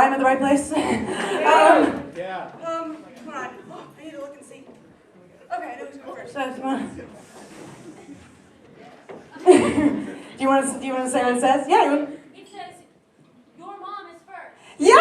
I'm at the right place. Yeah. Come on. I need to look and see. Okay, I know who's going first. Come on. Do you want to say what it says? Yeah. It says, your mom is first. Yeah!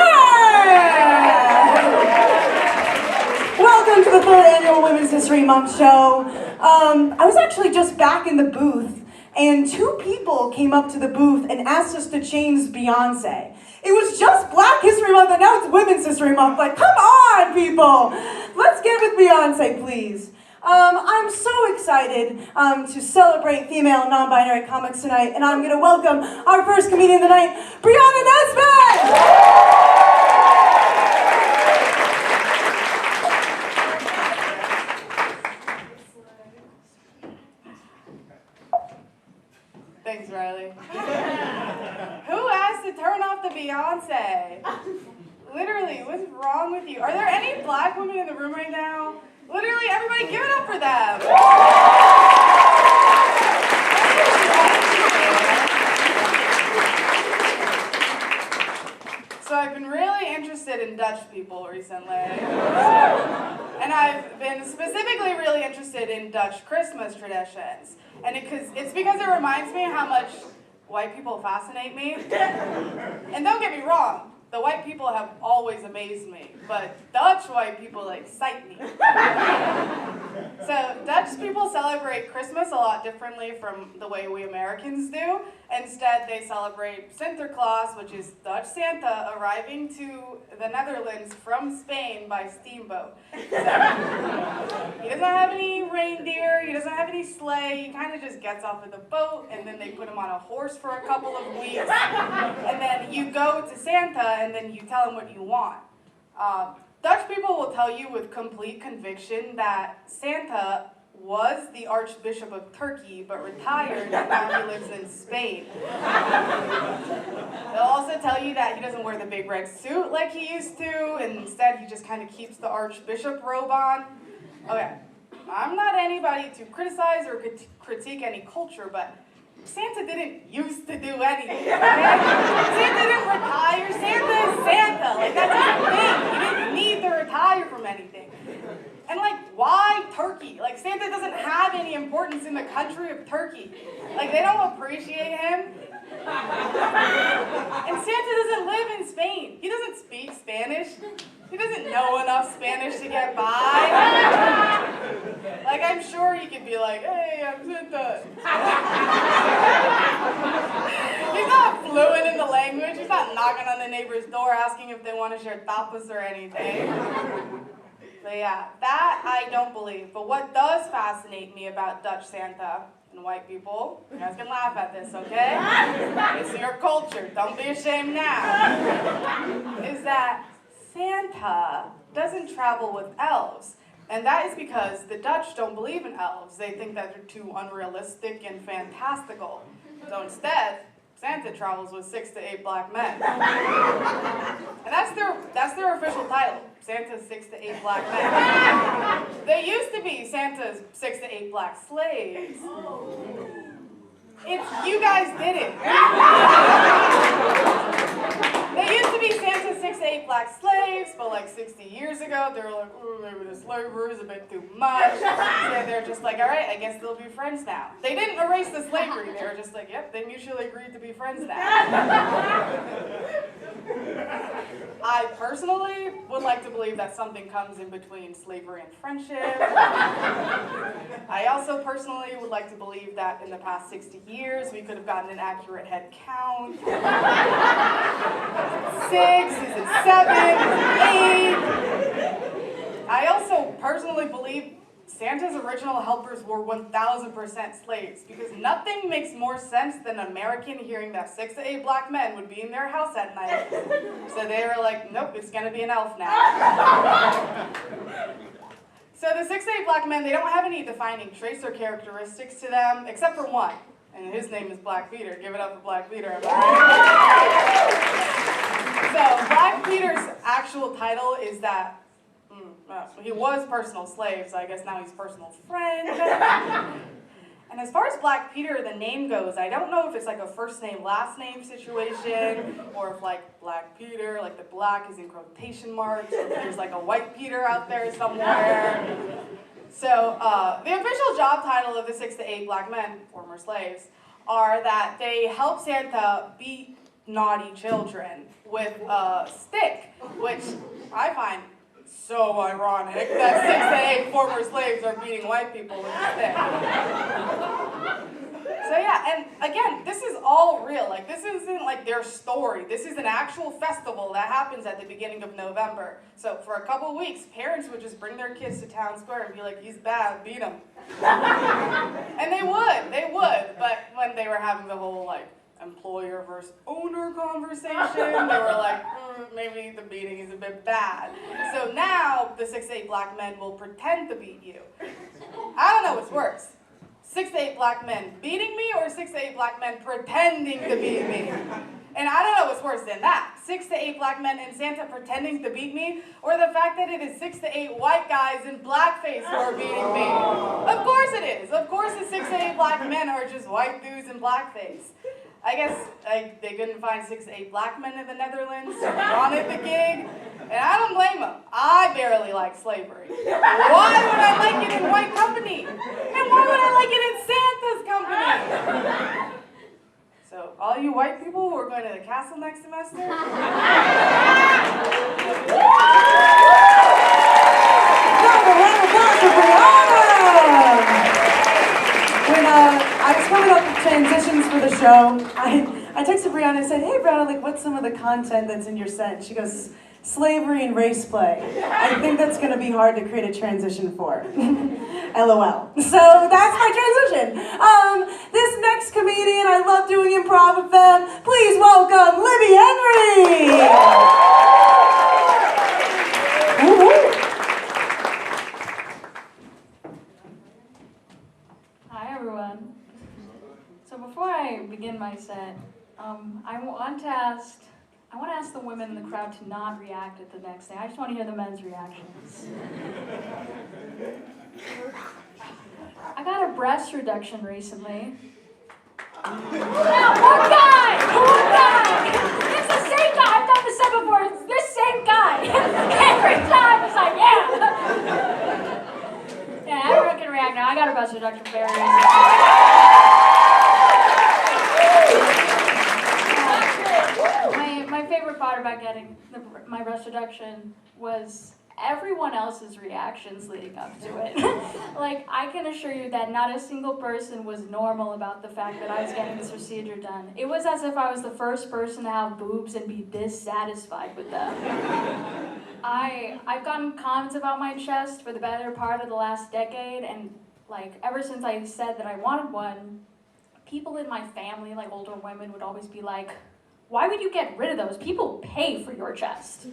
Welcome to the 3rd Annual Women's History Month show. I was actually just back in the booth, and 2 people came up to the booth and asked us to change Beyonce. It was just Black History Month, and now it's Women's History Month. Like, come on, people! Let's get with Beyonce, please. I'm so excited to celebrate female non-binary comics tonight, and I'm going to welcome our first comedian of the night, Rian Nelson! Thanks, Riley. Who asked to turn off the Beyonce? Literally, what's wrong with you? Are there any Black women in the room right now? Literally, everybody give it up for them. So I've been really interested in Dutch people recently. And I've been specifically really interested in Dutch Christmas traditions. And it's because it reminds me how much white people fascinate me. And don't get me wrong, the white people have always amazed me, but Dutch white people excite me. So Dutch people celebrate Christmas a lot differently from the way we Americans do. Instead, they celebrate Sinterklaas, which is Dutch Santa arriving to the Netherlands from Spain by steamboat. So, he doesn't have any reindeer, he doesn't have any sleigh, he kind of just gets off of the boat, and then they put him on a horse for a couple of weeks. And then you go to Santa, and then you tell him what you want. Dutch people will tell you with complete conviction that Santa was the Archbishop of Turkey, but retired and now he lives in Spain. They'll also tell you that he doesn't wear the big red suit like he used to, and instead he just kind of keeps the Archbishop robe on. Okay, I'm not anybody to criticize or critique any culture, but Santa didn't used to do anything, okay? Santa didn't retire. Santa is Santa. Like, that's his thing. He didn't need to retire from anything. And, like, why Turkey? Like, Santa doesn't have any importance in the country of Turkey. Like, they don't appreciate him. And Santa doesn't live in Spain. He doesn't speak Spanish. He doesn't know enough Spanish to get by. Like, I'm sure he could be like, hey, I'm Santa. He's not fluent in the language. He's not knocking on the neighbor's door asking if they want to share tapas or anything. But yeah, that I don't believe. But what does fascinate me about Dutch Santa and white people, you guys can laugh at this, okay? It's your culture. Don't be ashamed now. Is that Santa doesn't travel with elves. And that is because the Dutch don't believe in elves. They think that they're too unrealistic and fantastical. So instead, Santa travels with 6 to 8 Black men. And that's their official title. Santa's 6 to 8 Black men. They used to be Santa's 6 to 8 Black slaves. It's you guys did it. They used to be Santa's 6 to 8 Black slaves, but like 60 years ago, they were like, oh, maybe the slavery is a bit too much. So they're just like, all right, I guess they'll be friends now. They didn't erase the slavery. They were just like, yep, they mutually agreed to be friends now. I personally would like to believe that something comes in between slavery and friendship. I also personally would like to believe that in the past 60 years, we could have gotten an accurate head count. 6, is it 7, is it 8? I also personally believe Santa's original helpers were 1000% slaves, because nothing makes more sense than an American hearing that 6 to 8 Black men would be in their house at night. So they were like, nope, it's gonna be an elf now. So the 6 to 8 Black men, they don't have any defining traits or characteristics to them, except for one, and his name is Black Peter. Give it up for Black Peter. So Black Peter's actual title is that he was personal slave, so I guess now he's personal friend. And As far as Black Peter, the name goes, I don't know if it's like a first name, last name situation, or if like Black Peter, like the black is in quotation marks, or if there's like a white Peter out there somewhere. So the official job title of the 6 to 8 black men, former slaves, are that they help Santa beat naughty children with a stick, which I find so ironic that 6 to 8 former slaves are beating white people with a stick. So yeah, and again, this is all real. Like, this isn't like their story. This is an actual festival that happens at the beginning of November. So for a couple of weeks, parents would just bring their kids to town square and be like, he's bad, beat him. And they would, but when they were having the whole like employer versus owner conversation, they were like, maybe the beating is a bit bad. So now the 6 to 8 black men will pretend to beat you. I don't know what's worse. 6 to 8 black men beating me, or 6 to 8 black men pretending to beat me? And I don't know what's worse than that. 6 to 8 black men in Santa pretending to beat me, or the fact that it is 6 to 8 white guys in blackface who are beating me. Of course it is. Of course the 6 to 8 black men are just white dudes in blackface. I guess they couldn't find 6 to 8 black men in the Netherlands who wanted the gig, and I don't blame them. I barely like slavery. Why would I like it in white company? And why would I like it in Santa's company? So, all you white people who are going to the castle next semester? When I was coming up with transitions for the show, I texted Brianna and said, hey Brianna, like, what's some of the content that's in your set? And she goes, slavery and race play. I think that's going to be hard to create a transition for. LOL. So that's my transition. This next comedian, I love doing improv with them. Please welcome Libby Henry. Hi everyone. So before I begin my set, I want to ask the women in the crowd to not react at the next thing. I just want to hear the men's reactions. I got a breast reduction recently. Now, one guy! It's the same guy! I've done this set before. It's this same guy. Every time it's like, yeah! Yeah, everyone can react now. I got a breast reduction very recently. My favorite part about getting my breast reduction was everyone else's reactions leading up to it. Like, I can assure you that not a single person was normal about the fact that I was getting this procedure done. It was as if I was the first person to have boobs and be dissatisfied with them. I've gotten comments about my chest for the better part of the last decade, and like ever since I said that I wanted one, people in my family, like older women, would always be like, why would you get rid of those? People pay for your chest.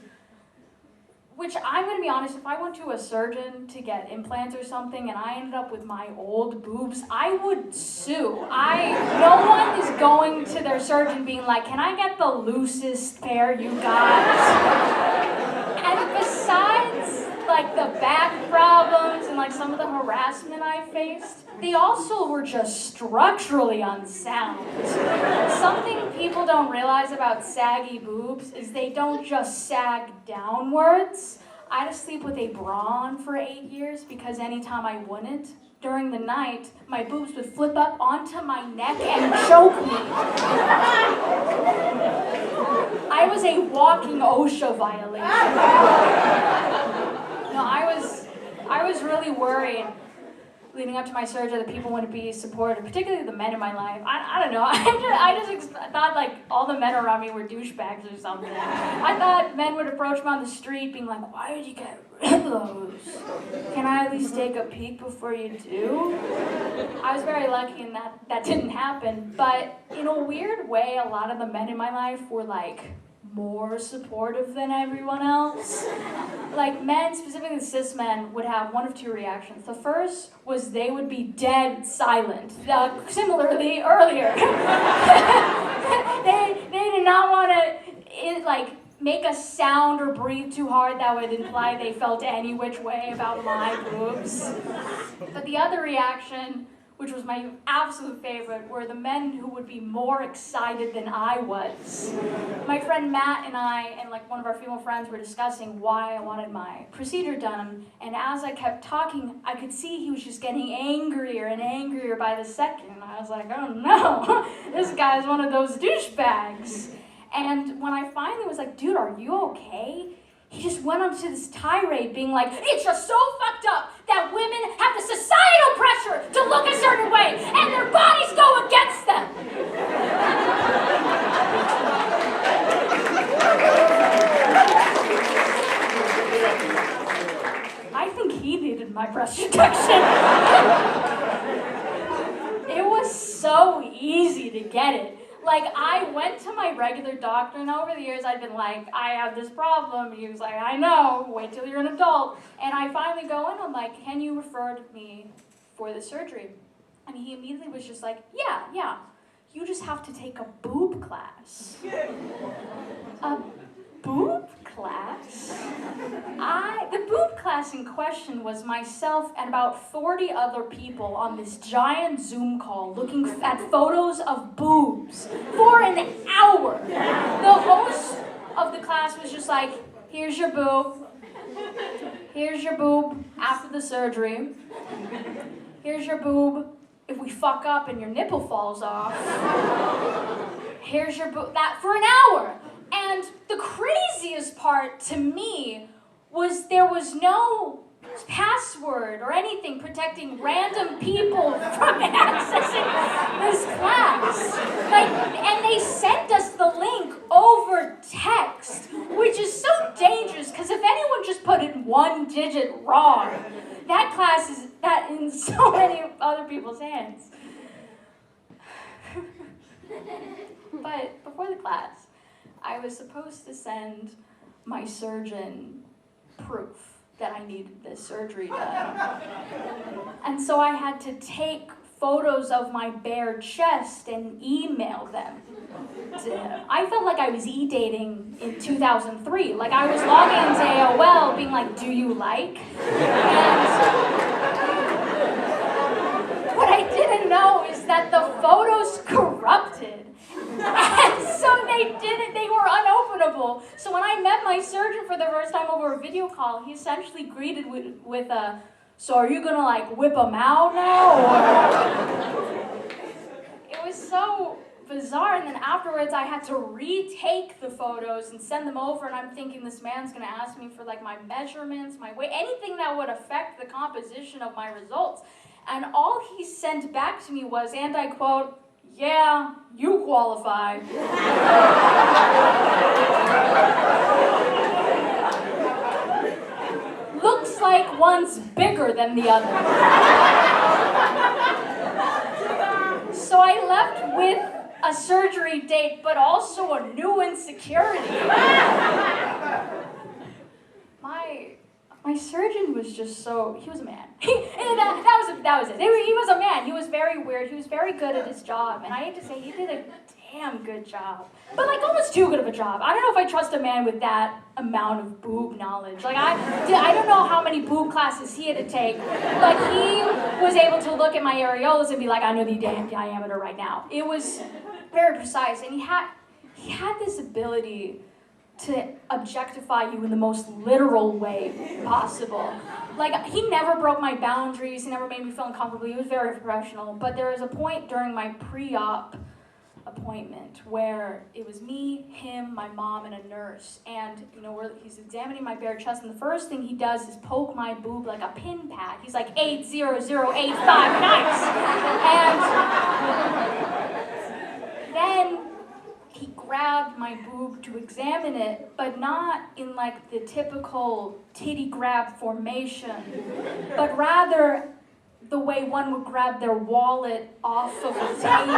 Which, I'm going to be honest, if I went to a surgeon to get implants or something and I ended up with my old boobs, I would sue. No one is going to their surgeon being like, can I get the loosest pair you got? And besides, like, the back problems and, like, some of the harassment I faced, they also were just structurally unsound. Something people don't realize about saggy boobs is they don't just sag downwards. I had to sleep with a bra on for 8 years because anytime I wouldn't, during the night, my boobs would flip up onto my neck and choke me. I was a walking OSHA violation. No, I was really worried leading up to my surgery that people wouldn't be supportive, particularly the men in my life. I don't know. I just thought like all the men around me were douchebags or something. I thought men would approach me on the street being like, why did you get rid of those? Can I at least take a peek before you do? I was very lucky in that didn't happen. But in a weird way, a lot of the men in my life were like more supportive than everyone else. Like, men, specifically cis men, would have one of two reactions. The first was they would be dead silent, similarly earlier. They did not want to make a sound or breathe too hard that would imply they felt any which way about my boobs. But the other reaction which was my absolute favorite, were the men who would be more excited than I was. My friend Matt and I, and like one of our female friends, were discussing why I wanted my procedure done, and as I kept talking, I could see he was just getting angrier and angrier by the second. I was like, oh no, this guy's one of those douchebags. And when I finally was like, dude, are you okay? He just went on to this tirade being like, it's just so fucked up that women have the societal pressure to look a certain way and their bodies go against them. I think he needed my breast protection. It was so easy to get it. Like, I went to my regular doctor, and over the years I'd been like, I have this problem. He was like, I know, wait till you're an adult. And I finally go in, I'm like, can you refer me for the surgery? And he immediately was just like, yeah, you just have to take a boob class. A boob class? The boob class in question was myself and about 40 other people on this giant Zoom call looking at photos of boobs for an hour. The host of the class was just like, here's your boob. Here's your boob after the surgery. Here's your boob if we fuck up and your nipple falls off. Here's your boob. That for an hour. And the craziest part to me was there was no password or anything protecting random people from accessing this class. And they sent us the link over text, which is so dangerous because if anyone just put in one digit wrong, that class is in so many other people's hands. But before the class, I was supposed to send my surgeon proof that I needed this surgery done. And so I had to take photos of my bare chest and email them to him. I felt like I was e-dating in 2003. Like I was logging into AOL being like, do you like? And what I didn't know is that the photos corrupted. And so they were unopenable. So when I met my surgeon for the first time over a video call, he essentially greeted with a, so are you gonna like whip them out now? Or? It was so bizarre, and then afterwards I had to retake the photos and send them over, and I'm thinking this man's gonna ask me for like my measurements, my weight, anything that would affect the composition of my results. And all he sent back to me was, and I quote, yeah, you qualify. Looks like one's bigger than the other. So I left with a surgery date, but also a new insecurity. My surgeon was just so, he was a man. That was it. He was a man. He was very weird. He was very good at his job. And I hate to say, he did a damn good job. But like almost too good of a job. I don't know if I trust a man with that amount of boob knowledge. Like I don't know how many boob classes he had to take. Like he was able to look at my areolas and be like, I know the diameter right now. It was very precise. And he had this ability to objectify you in the most literal way possible. Like, he never broke my boundaries, he never made me feel uncomfortable, he was very professional, but there was a point during my pre-op appointment where it was me, him, my mom, and a nurse, and, you know, he's examining my bare chest, and the first thing he does is poke my boob like a pin pad. He's like, 80085, nice! And then he grabbed my boob to examine it, but not in like the typical titty grab formation, but rather the way one would grab their wallet off of a table.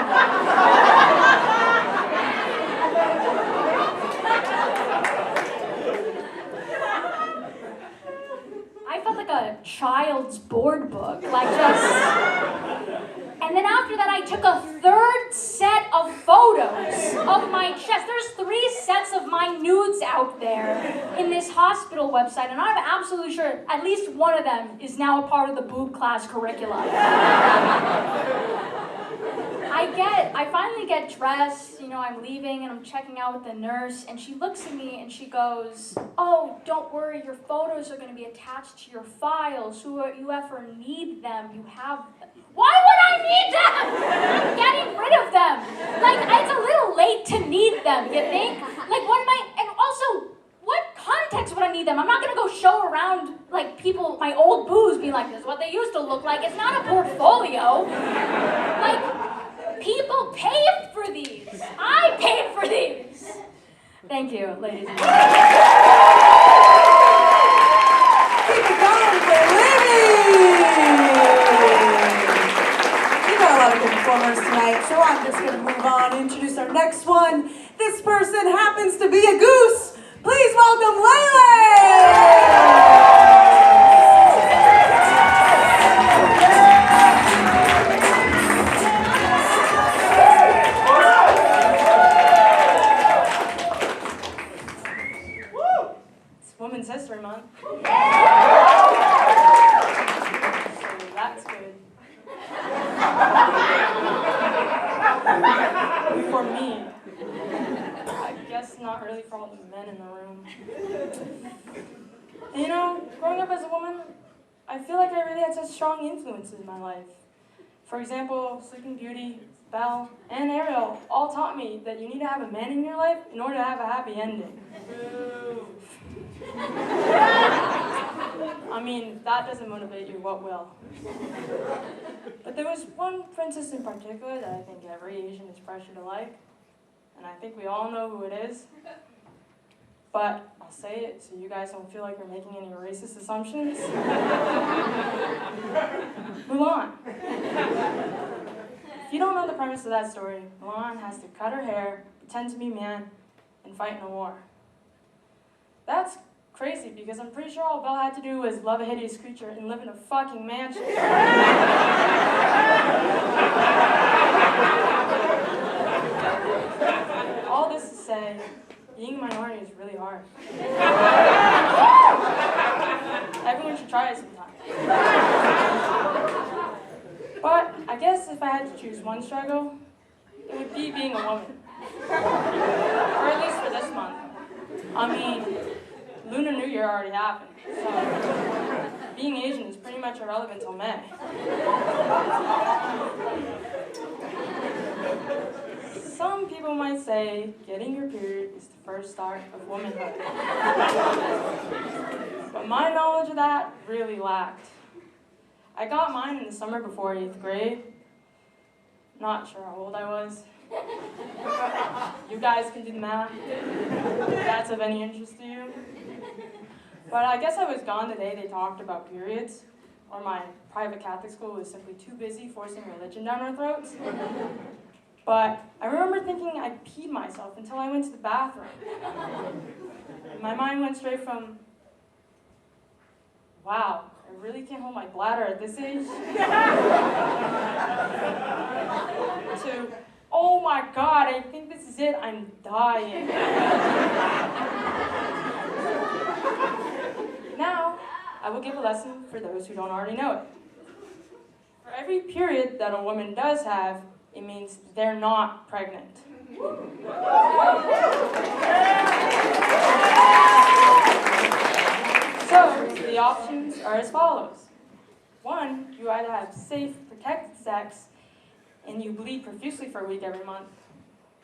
I felt like a child's board book, like just... And then after that, I took a third set of photos of my chest. There's 3 sets of my nudes out there in this hospital website, and I'm absolutely sure at least one of them is now a part of the boob class curriculum. I finally get dressed, I'm leaving and I'm checking out with the nurse, and she looks at me and she goes, "Oh, don't worry, your photos are going to be attached to your files, so if you ever need them, you have them." Why would I need them? I'm getting rid of them. Like, it's a little late to need them, you think? Like, and also, what context would I need them? I'm not going to go show around, like, people, my old booze, be like, "This is what they used to look like." It's not a portfolio. Like, people paid for these. I paid for these. Thank you, ladies and gentlemen. Keep it going for Libby! We got a lot of good performers tonight, so I'm just going to move on and introduce our next one. This person happens to be a goose. Please welcome Leilei! Women's History Month. So that's good. For me. I guess not really for all the men in the room. Growing up as a woman, I feel like I really had such strong influences in my life. For example, Sleeping Beauty, Belle, and Ariel all taught me that you need to have a man in your life in order to have a happy ending. I mean, if that doesn't motivate you, what will? But there was one princess in particular that I think every Asian is pressured to like, and I think we all know who it is. But I'll say it so you guys don't feel like you're making any racist assumptions. Mulan. If you don't know the premise of that story, Mulan has to cut her hair, pretend to be a man, and fight in a war. That's crazy because I'm pretty sure all Belle had to do was love a hideous creature and live in a fucking mansion. All this to say, being a minority is really hard. Everyone should try it sometime. But I guess if I had to choose one struggle, it would be being a woman. Or at least for this month. I mean, Lunar New Year already happened, so being Asian is pretty much irrelevant till May. Some people might say getting your period is the first start of womanhood. But my knowledge of that really lacked. I got mine in the summer before 8th grade. Not sure how old I was. You guys can do the math, if that's of any interest to you. But I guess I was gone the day they talked about periods, or my private Catholic school was simply too busy forcing religion down our throats. But I remember thinking I peed myself until I went to the bathroom. My mind went straight from, wow, I really can't hold my bladder at this age, to, oh my God, I think this is it, I'm dying. Now, I will give a lesson for those who don't already know it. For every period that a woman does have, it means they're not pregnant. So, the options are as follows. 1, you either have safe, protected sex, and you bleed profusely for a week every month.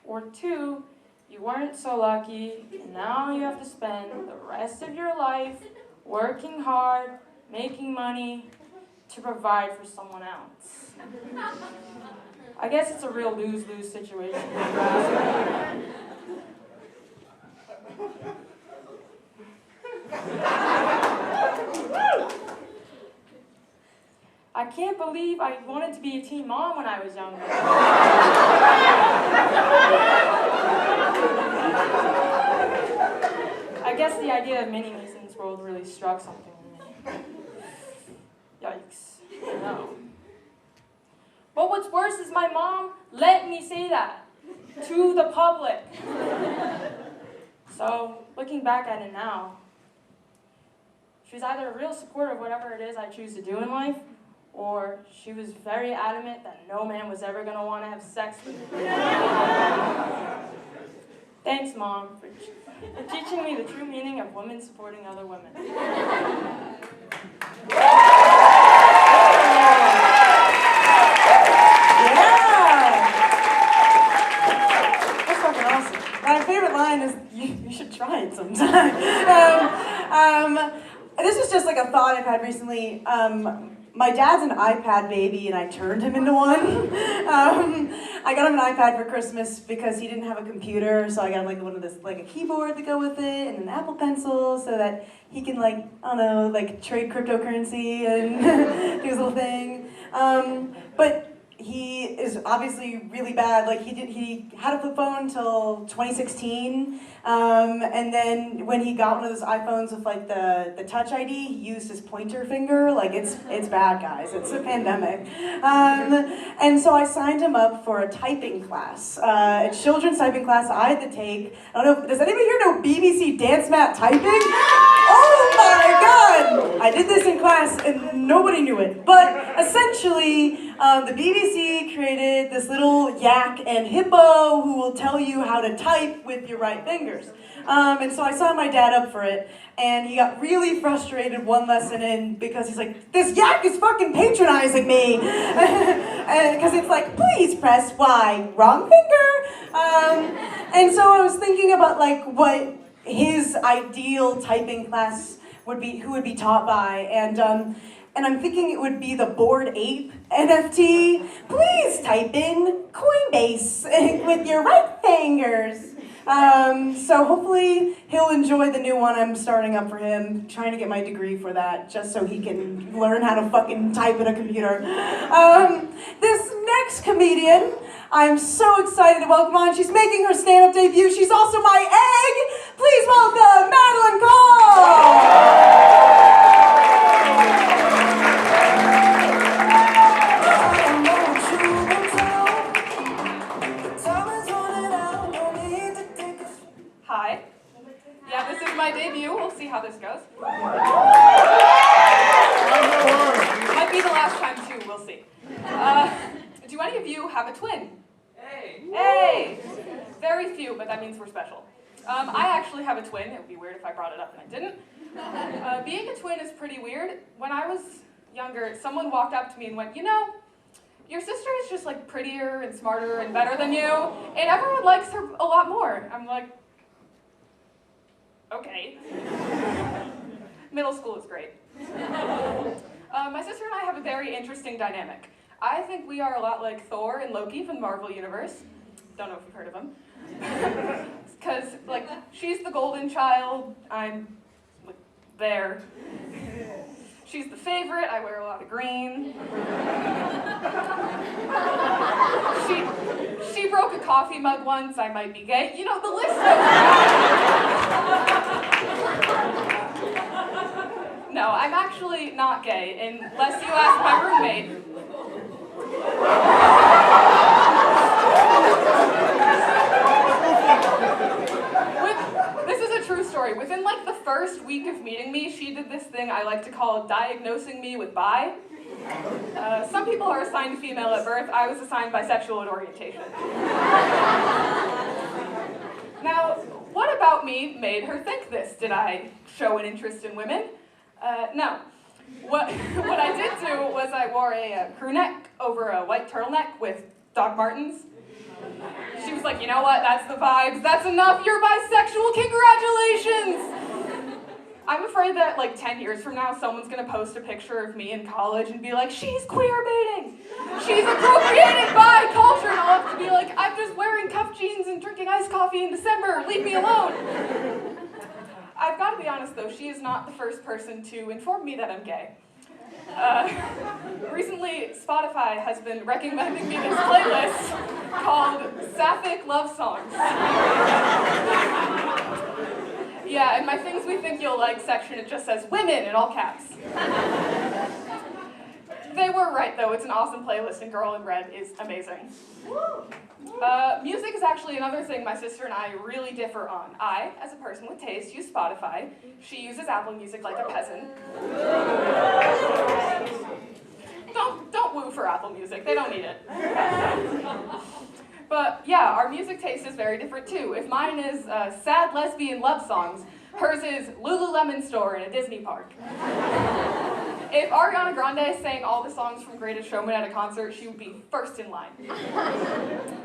Or 2, you weren't so lucky, and now you have to spend the rest of your life working hard, making money, to provide for someone else. I guess it's a real lose-lose situation. I can't believe I wanted to be a teen mom when I was younger. I guess the idea of mini-me's in this world really struck something in me. Yikes. No. But what's worse is my mom let me say that to the public. So, looking back at it now, she's either a real supporter of whatever it is I choose to do in life, Or she was very adamant that no man was ever gonna want to have sex with her. Thanks, Mom, for teaching me the true meaning of women supporting other women. That's fucking awesome. My favorite line is, you should try it sometime. This is just like a thought I've had recently. My dad's an iPad baby, and I turned him into one. I got him an iPad for Christmas because he didn't have a computer, so I got him like one of this, like a keyboard to go with it, and an Apple Pencil, so that he can like, I don't know, like trade cryptocurrency and do his little thing. But he is obviously really bad. Like he had a flip phone until 2016, and then when he got one of those iPhones with like the Touch ID, he used his pointer finger. Like it's bad, guys. It's a pandemic. And so I signed him up for a typing class, a children's typing class I had to take. I don't know. Does anybody here know BBC Dance Mat typing? Oh my God! I did this in class and nobody knew it. But essentially, the BBC created this little yak and hippo who will tell you how to type with your right fingers. And so I signed my dad up for it, and he got really frustrated one lesson in because he's like, this yak is fucking patronizing me. Because it's like, please press Y, wrong finger. And so I was thinking about like what his ideal typing class would be, who would be taught by, and I'm thinking it would be the Bored Ape NFT. Please type in Coinbase with your right fingers. So hopefully he'll enjoy the new one I'm starting up for him, trying to get my degree for that, just so he can learn how to fucking type in a computer. This next comedian, I'm so excited to welcome on. She's making her stand-up debut. She's also my egg. Please welcome Madeline Call. Hi. Yeah, this is my debut. We'll see how this goes. Might be the last time too, we'll see. Do any of you have a twin? Hey! Hey! Very few, but that means we're special. I actually have a twin. It would be weird if I brought it up and I didn't. Being a twin is pretty weird. When I was younger, someone walked up to me and went, you know, your sister is just like prettier and smarter and better than you, and everyone likes her a lot more. I'm like, okay. Middle school is great. My sister and I have a very interesting dynamic. I think we are a lot like Thor and Loki from the Marvel Universe. Don't know if you've heard of them. Because, like, she's the golden child, I'm like, there. She's the favorite, I wear a lot of green. She broke a coffee mug once, I might be gay. You know, the list goes. No, I'm actually not gay, unless you ask my roommate. This is a true story. Within like the first week of meeting me, she did this thing I like to call diagnosing me with bi. Some people are assigned female at birth. I was assigned bisexual at orientation. Now, what about me made her think this? Did I show an interest in women? No. What I did do was I wore a crew neck over a white turtleneck with Doc Martens. She was like, you know what, that's the vibes, that's enough, you're bisexual, congratulations! I'm afraid that like 10 years from now, someone's gonna post a picture of me in college and be like, she's queer baiting! She's appropriated by culture, and I'll have to be like, I'm just wearing cuff jeans and drinking iced coffee in December, leave me alone! I've got to be honest though, she is not the first person to inform me that I'm gay. Recently, Spotify has been recommending me this playlist called Sapphic Love Songs. Yeah, and my Things We Think You'll Like section, it just says women in all caps. They were right though, it's an awesome playlist and Girl in Red is amazing. Music is actually another thing my sister and I really differ on. I, as a person with taste, use Spotify. She uses Apple Music like a peasant. for Apple Music. They don't need it. But yeah, our music taste is very different too. If mine is sad lesbian love songs, hers is Lululemon store in a Disney park. If Ariana Grande sang all the songs from Greatest Showman at a concert, she would be first in line.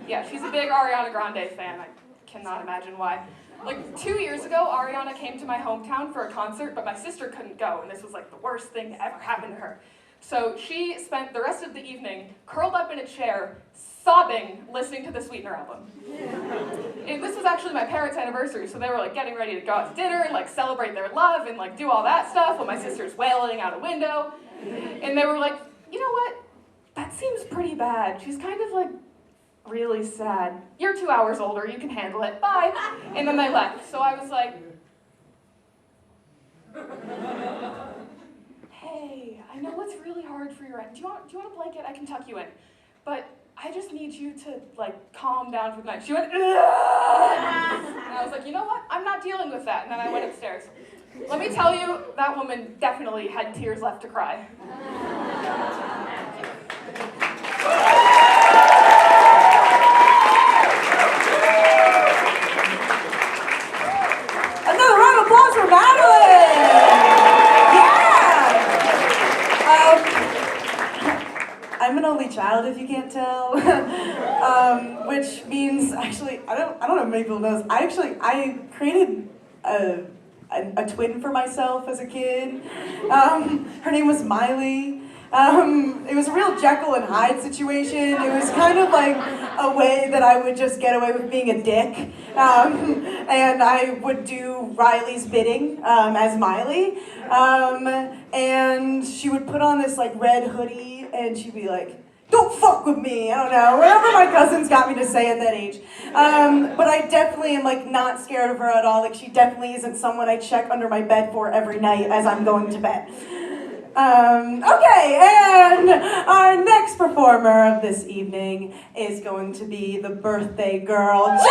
Yeah, she's a big Ariana Grande fan. I cannot imagine why. Like 2 years ago, Ariana came to my hometown for a concert, but my sister couldn't go, and this was like the worst thing to ever happen to her. So she spent the rest of the evening curled up in a chair, sobbing, listening to the Sweetener album. And this was actually my parents' anniversary, so they were like getting ready to go out to dinner and like celebrate their love and like do all that stuff while my sister's wailing out a window. And they were like, you know what? That seems pretty bad. She's kind of like really sad. You're 2 hours older, you can handle it, bye. And then they left. So I was like, hey, I know it's really hard for your end. Do you want a blanket? I can tuck you in. But I just need you to like calm down for the night. She went, ugh! And I was like, you know what? I'm not dealing with that. And then I went upstairs. Let me tell you, that woman definitely had tears left to cry. Another round of applause for Madeline! Yeah! I'm an only child, if you can't tell. Which means, actually, I don't know if many people know this, I created a twin for myself as a kid. Her name was Miley. It was a real Jekyll and Hyde situation. It was kind of like a way that I would just get away with being a dick. And I would do Riley's bidding as Miley. And she would put on this like red hoodie and she'd be like, don't fuck with me, I don't know, whatever my cousins got me to say at that age. But I definitely am like not scared of her at all. Like she definitely isn't someone I check under my bed for every night as I'm going to bed. Okay, and our next performer of this evening is going to be the birthday girl, Jessie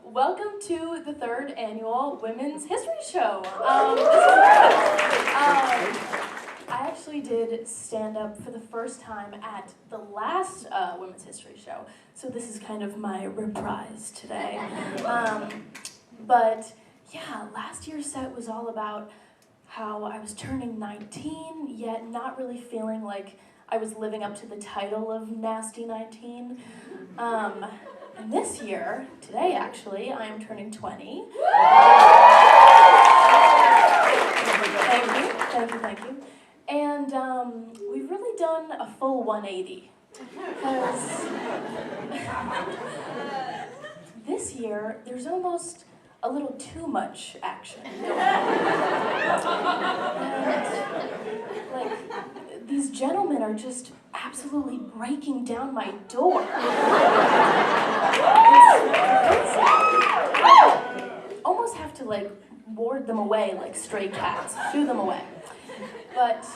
Welcome to the 3rd annual Women's History Show. I actually did stand up for the first time at the last Women's History Show, so this is kind of my reprise today. But yeah, last year's set was all about how I was turning 19, yet not really feeling like I was living up to the title of Nasty 19. And this year, today actually, I am turning 20. Thank you. And we've really done a full 180. Because this year, there's almost a little too much action going on. And, like, these gentlemen are just absolutely breaking down my door. Almost have to like ward them away like stray cats, shoo them away. But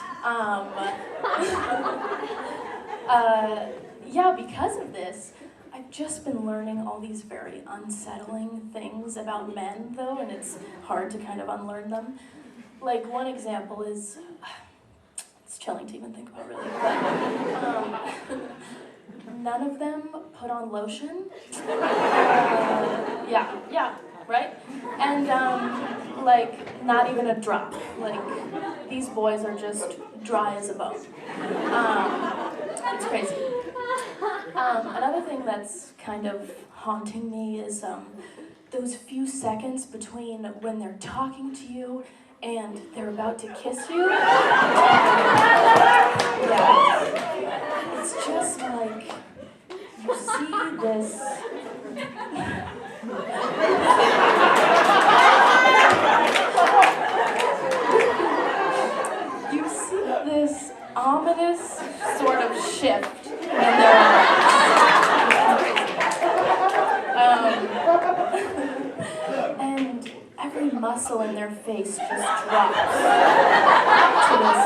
yeah, because of this, I've just been learning all these very unsettling things about men though, and it's hard to kind of unlearn them. Like one example is, it's chilling to even think about really, but none of them put on lotion. Yeah, right? And like not even a drop. Like these boys are just dry as a bone. It's crazy. Another thing that's kind of haunting me is those few seconds between when they're talking to you and they're about to kiss you. Yeah. It's just like, you see this. You see this ominous sort of shift in their eyes. And every month muscle in their face just drops to this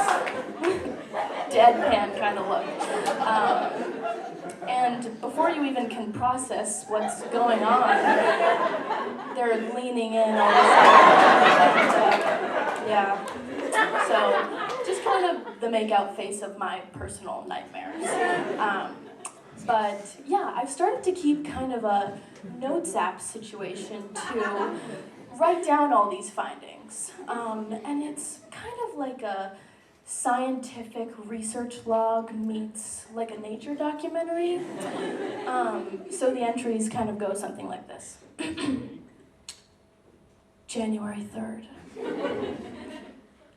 deadpan kind of look. And before you even can process what's going on, they're leaning in all of a sudden. Yeah. So, just kind of the make-out face of my personal nightmares. But yeah, I've started to keep kind of a notes app situation to write down all these findings. And it's kind of like a scientific research log meets like a nature documentary. So the entries kind of go something like this. January 3rd.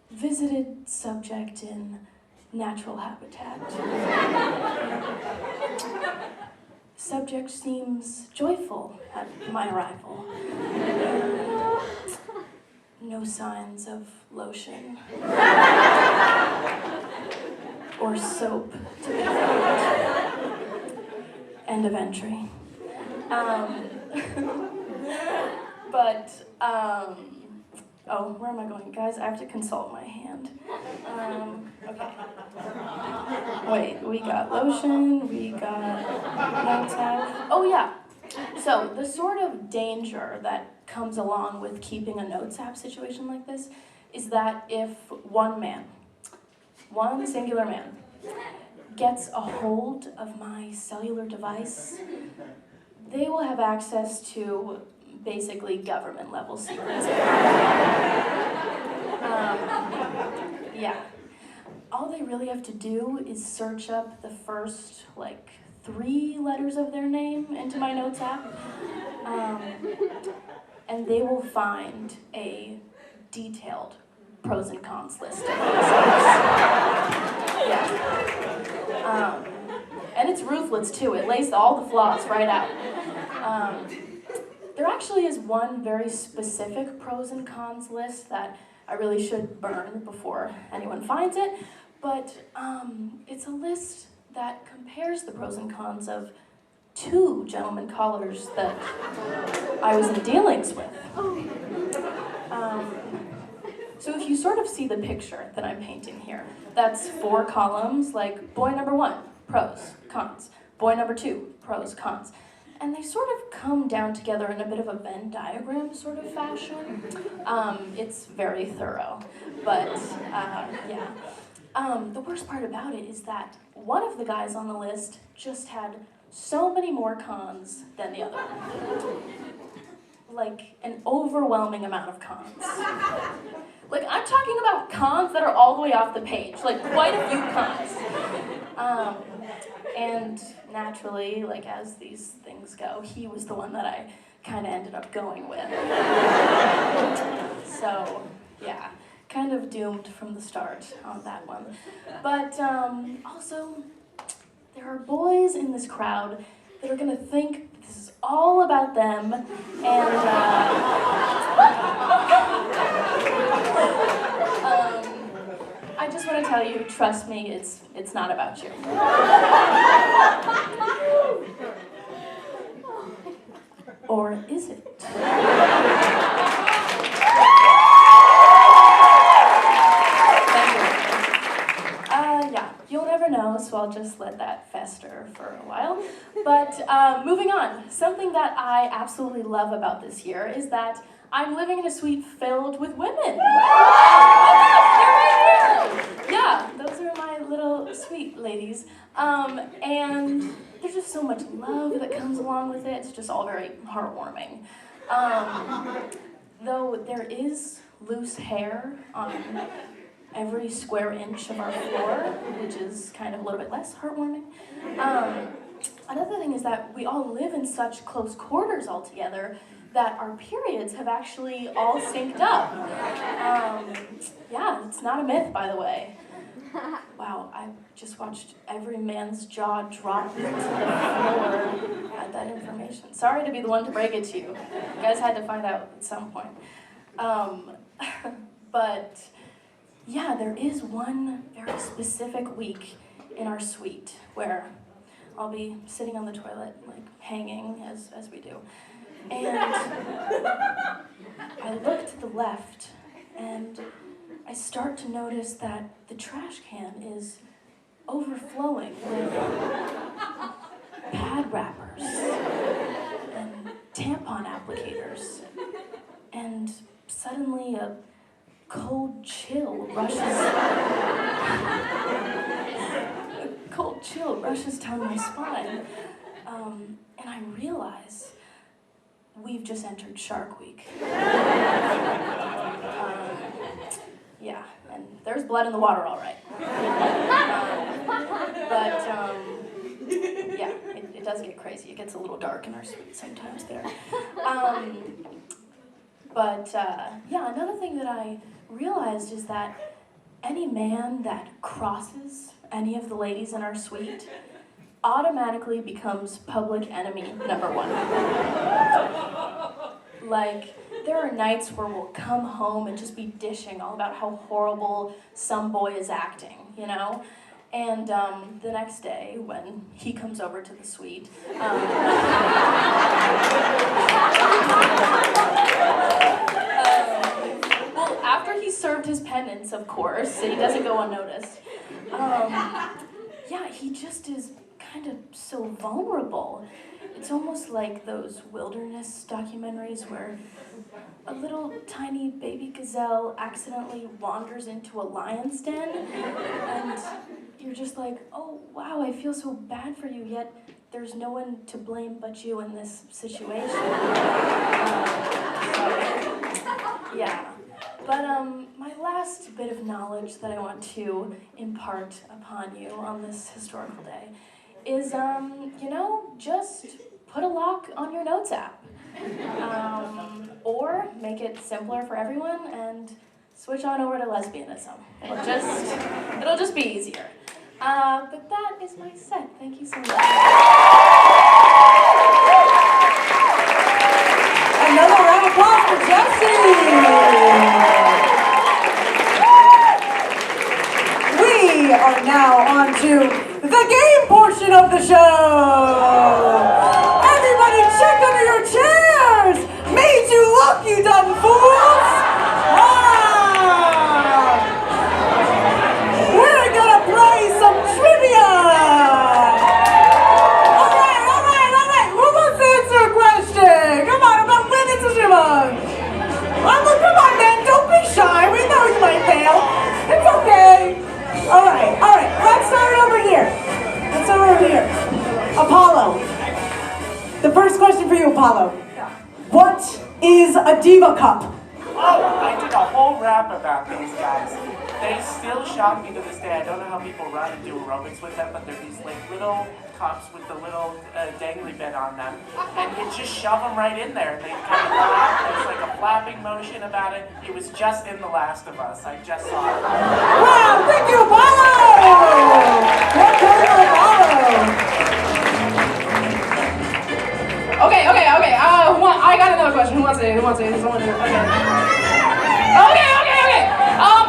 Visited subject in natural habitat. Subject seems joyful at my arrival. No signs of lotion or soap to be found. End of entry. Oh, where am I going? Guys, I have to consult my hand. Okay. Wait, we got lotion, we got notes app. Oh yeah. So the sort of danger that comes along with keeping a notes app situation like this is that if one singular man, gets a hold of my cellular device, they will have access to basically government level secrets. Yeah. All they really have to do is search up the first, 3 letters of their name into my notes app, and they will find a detailed pros and cons list of themselves. Yeah. And it's ruthless too. It lays all the flaws right out. There actually is one very specific pros and cons list that I really should burn before anyone finds it, but it's a list that compares the pros and cons of 2 gentlemen callers that I was in dealings with. So if you sort of see the picture that I'm painting here, that's 4 columns, like boy number 1, pros, cons, boy number 2, pros, cons. And they sort of come down together in a bit of a Venn diagram sort of fashion. It's very thorough, but yeah. The worst part about it is that one of the guys on the list just had so many more cons than the other. Like an overwhelming amount of cons. Like I'm talking about cons that are all the way off the page, like quite a few cons. And naturally, as these things go, he was the one that I kind of ended up going with. So, yeah, kind of doomed from the start on that one. But also, there are boys in this crowd that are gonna think this is all about them, and I just want to tell you, trust me, it's not about you. Or is it? Yeah, you'll never know, so I'll just let that fester for a while. But moving on, something that I absolutely love about this year is that I'm living in a suite filled with women. Yeah, those are my little sweet ladies. And there's just so much love that comes along with it. It's just all very heartwarming. Though there is loose hair on every square inch of our floor, which is kind of a little bit less heartwarming. Another thing is that we all live in such close quarters all together that our periods have actually all synced up. Yeah, it's not a myth, by the way. Wow, I just watched every man's jaw drop to the floor at that information. Sorry to be the one to break it to you. You guys had to find out at some point. But yeah, there is one very specific week in our suite where I'll be sitting on the toilet, hanging as we do. And I look to the left, and I start to notice that the trash can is overflowing with pad wrappers and tampon applicators. And suddenly a cold chill rushes down my spine. And I realize we've just entered Shark Week. Yeah, and there's blood in the water, all right. Yeah, it does get crazy. It gets a little dark in our suite sometimes there. Yeah, another thing that I realized is that any man that crosses any of the ladies in our suite automatically becomes public enemy number one. Like, there are nights where we'll come home and just be dishing all about how horrible some boy is acting, you know? And the next day, when he comes over to the suite, well, after he's served his penance, of course, so he doesn't go unnoticed, yeah, he just is kind of so vulnerable. It's almost like those wilderness documentaries where a little tiny baby gazelle accidentally wanders into a lion's den, and you're just like, oh wow, I feel so bad for you, yet there's no one to blame but you in this situation. Yeah. But my last bit of knowledge that I want to impart upon you on this historical day is, just put a lock on your notes app. Or make it simpler for everyone and switch on over to lesbianism. It'll just be easier. But that is my set. Thank you so much. Another round of applause for Jessie! We are now on to the game portion of the show! Everybody check under your chairs! Made you look, you dumb fools! We're gonna play some trivia! Alright, who wants to answer a question? Come on, about women's history. Come on, man, don't be shy. We know you might fail. It's okay. Alright, let's start over here. Apollo. The first question for you, Apollo. What is a diva cup? Oh, I did a whole rap about these guys. They still shock me to this day. I don't know how people run and do aerobics with them, but they're these like little cups with the little dangly bit on them. And you just shove them right in there. They kind of flap. There's like a flapping motion about it. It was just in The Last of Us. I just saw it. Wow, thank you, Apollo! Let's go to Apollo! Okay. I got another question. Who wants to? Okay.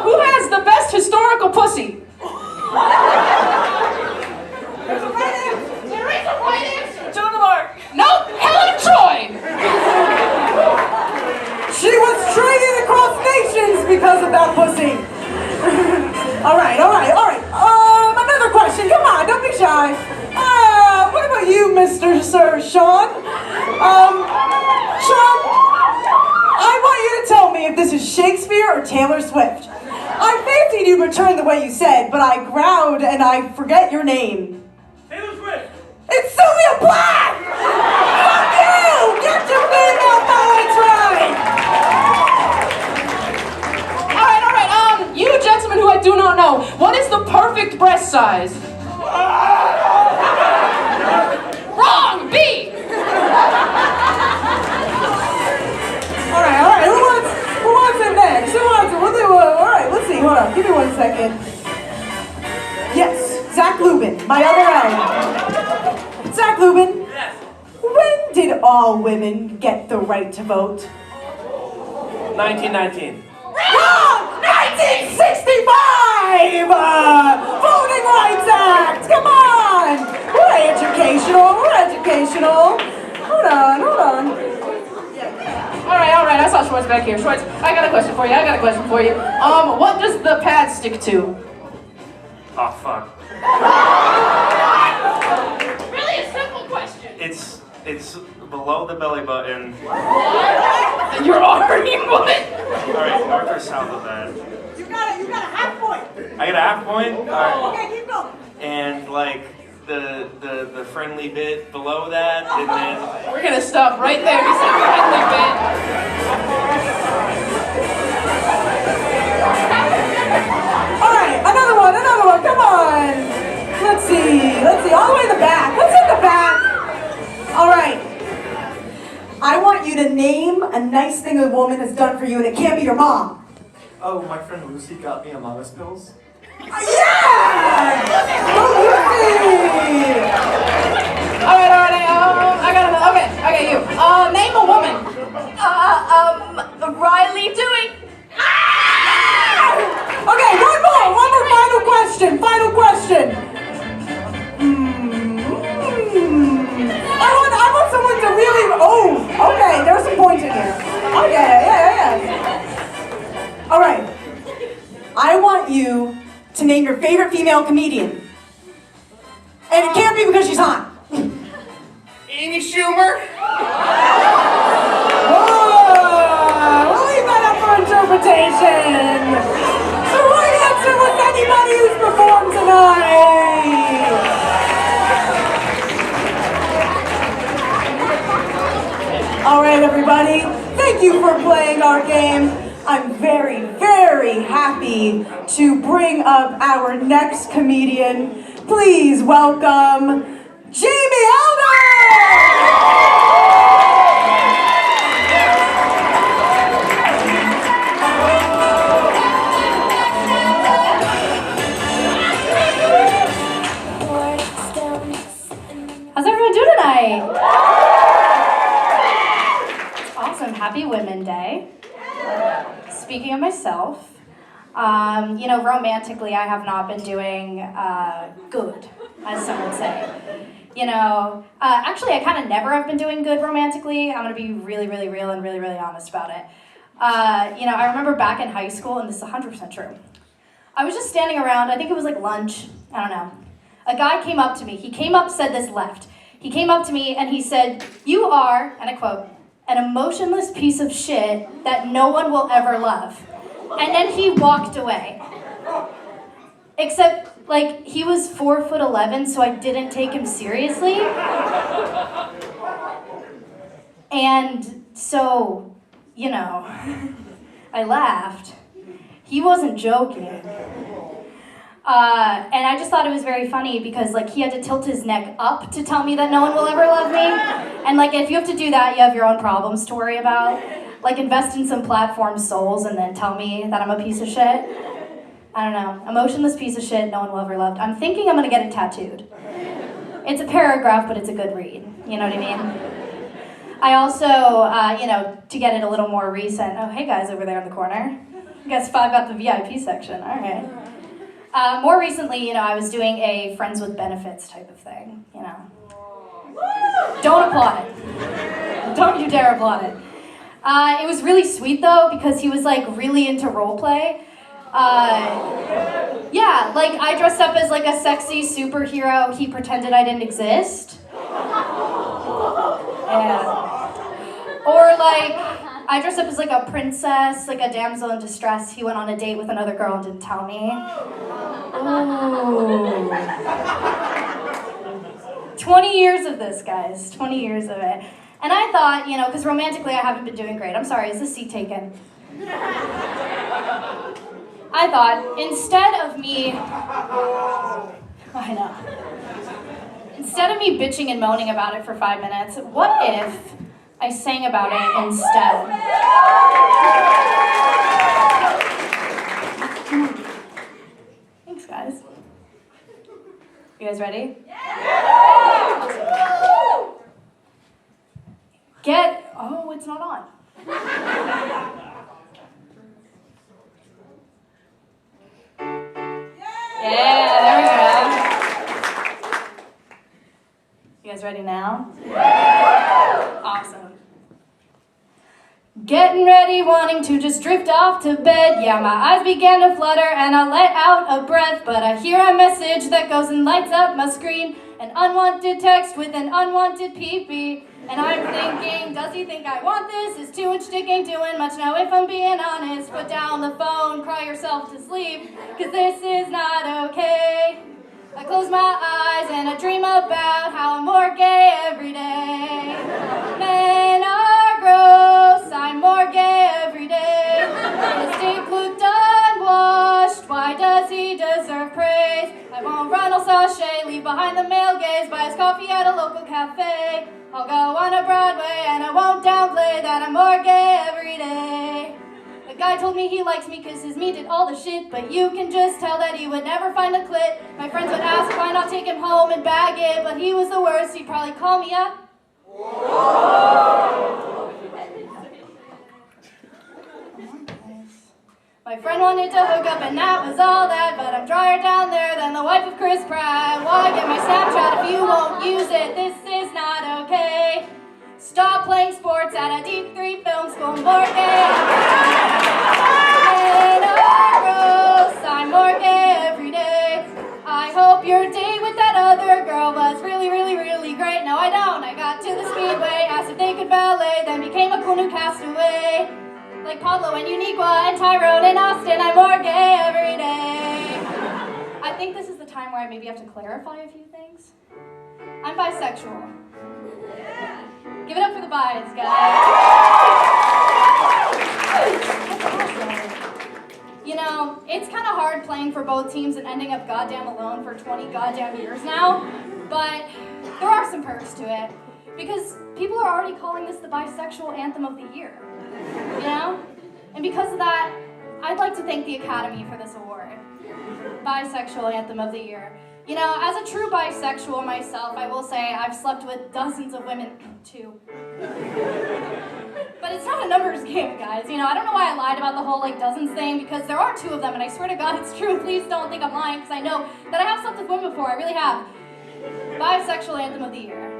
Who has the best historical pussy? There's a right answer. There is a right answer. Joan of Arc. Nope. Helen of Troy. She was traded across nations because of that pussy. All right. Another question. Come on, don't be shy. What about you, Mr. Sir Sean? Sean, I want you to tell me if this is Shakespeare or Taylor Swift. I fancied you'd return the way you said, but I growled and I forget your name. Taylor Swift. It's Sylvia Plath! Fuck you! Get your name out now and try! Alright. You gentlemen who I do not know, what is the perfect breast size? Wrong! B! Alright, who wants it next? Alright, let's see, hold on, give me 1 second. Yes, Zach Lubin, my other end. Zach Lubin, Yes. when did all women get the right to vote? 1919. Wrong! 1965! Voting Rights Act! Come on! We're educational. Hold on. back here. Schwartz, I got a question for you. What does the pad stick to? Oh, fuck. Really a simple question. It's below the belly button. What? You're already what? Alright, north or south of that? You got a half point. I get a half point? Alright. Okay, keep going. And like the friendly bit below that, and then We're gonna stop right there. You said friendly bit. All right, another one, come on. Let's see, all the way in the back. Let's hit the back. All right. I want you to name a nice thing a woman has done for you, and it can't be your mom. Oh, my friend Lucy got me Among-Us pills. Yeah! Go Lucy! Alright, okay, you. Name a woman. Riley Dewey. Okay, one more final question. I want someone to really, okay, there's some points in here. Okay, yeah. All right, I want you to name your favorite female comedian. And it can't be because she's hot. Amy Schumer? Whoa, we'll leave that up for interpretation. The right answer was anybody who's performed tonight. All right, everybody, thank you for playing our game. I'm very, very happy to bring up our next comedian. Please welcome Jamie Elder! How's everyone doing tonight? Awesome, happy Women's Day. Speaking of myself, romantically, I have not been doing good, as some would say. Actually, I kind of never have been doing good romantically. I'm going to be really, really real and really, really honest about it. I remember back in high school, and this is 100% true. I was just standing around, I think it was like lunch, I don't know. A guy came up to me. He came up, said this left. He came up to me and he said, "You are," and I quote, "an emotionless piece of shit that no one will ever love." And then he walked away. Except, he was 4'11", so I didn't take him seriously. And so, I laughed. He wasn't joking. And I just thought it was very funny because, he had to tilt his neck up to tell me that no one will ever love me. And, if you have to do that, you have your own problems to worry about. Invest in some platform souls and then tell me that I'm a piece of shit. I don't know. Emotionless piece of shit no one will ever love. I'm thinking I'm gonna get it tattooed. It's a paragraph, but it's a good read. You know what I mean? I also, to get it a little more recent, oh, hey guys over there in the corner. You guys 5 got the VIP section, all right. More recently, I was doing a friends with benefits type of thing, Don't applaud it. Don't you dare applaud it. It was really sweet though, because he was really into role play. Yeah, I dressed up as a sexy superhero. He pretended I didn't exist. Yeah. Or I dressed up as a princess, a damsel in distress. He went on a date with another girl and didn't tell me. Ooh. 20 years of this, guys. 20 years of it. And I thought, because romantically I haven't been doing great. I'm sorry, is this seat taken? I thought, instead of me bitching and moaning about it for 5 minutes, what if I sang about it instead? Thanks, guys. You guys ready? Oh, it's not on. Yeah, there we go. You guys ready now? Awesome. Getting ready, wanting to just drift off to bed. Yeah, my eyes began to flutter and I let out a breath. But I hear a message that goes and lights up my screen. An unwanted text with an unwanted pee-pee. And I'm thinking, does he think I want this? Is too much digging doing much now? If I'm being honest, put down the phone, cry yourself to sleep, 'cause this is not okay. I close my eyes and I dream about how I'm more gay every day. Men are gross, I'm more gay every day. Lipstick looked unwashed, why does he deserve praise? I won't run, I'll sashay, leave behind the male gaze, buy his coffee at a local cafe. I'll go on a Broadway and I won't downplay that I'm more gay every day. The guy told me he likes me 'cause his me did all the shit, but you can just tell that he would never find a clit. My friends would ask why not take him home and bag it, but he was the worst, he'd probably call me up. My friend wanted to hook up and that was all that, but I'm drier down there than the wife of Chris Pratt. Why get my Snapchat if you won't use it? This is not okay. Stop playing sports at a D3 film school, more gay. Men are gross, I'm more gay every day. I hope your date with that other girl was really, really, really great. No, I don't. I got to the Speedway, asked if they could valet, then became a cool new castaway. Like Pablo and Uniqua and Tyrone and Austin, I'm more gay every day. I think this is the time where I maybe have to clarify a few things. I'm bisexual. Give it up for the bis, guys. You know, it's kind of hard playing for both teams and ending up goddamn alone for 20 goddamn years now, but there are some perks to it, because people are already calling this the bisexual anthem of the year, you know? And because of that, I'd like to thank the Academy for this award. Bisexual Anthem of the Year. You know, as a true bisexual myself, I will say I've slept with dozens of women, too. But it's not a numbers game, guys. You know, I don't know why I lied about the whole, dozens thing, because there are 2 of them, and I swear to God it's true. Please don't think I'm lying, because I know that I have slept with women before. I really have. Bisexual Anthem of the Year.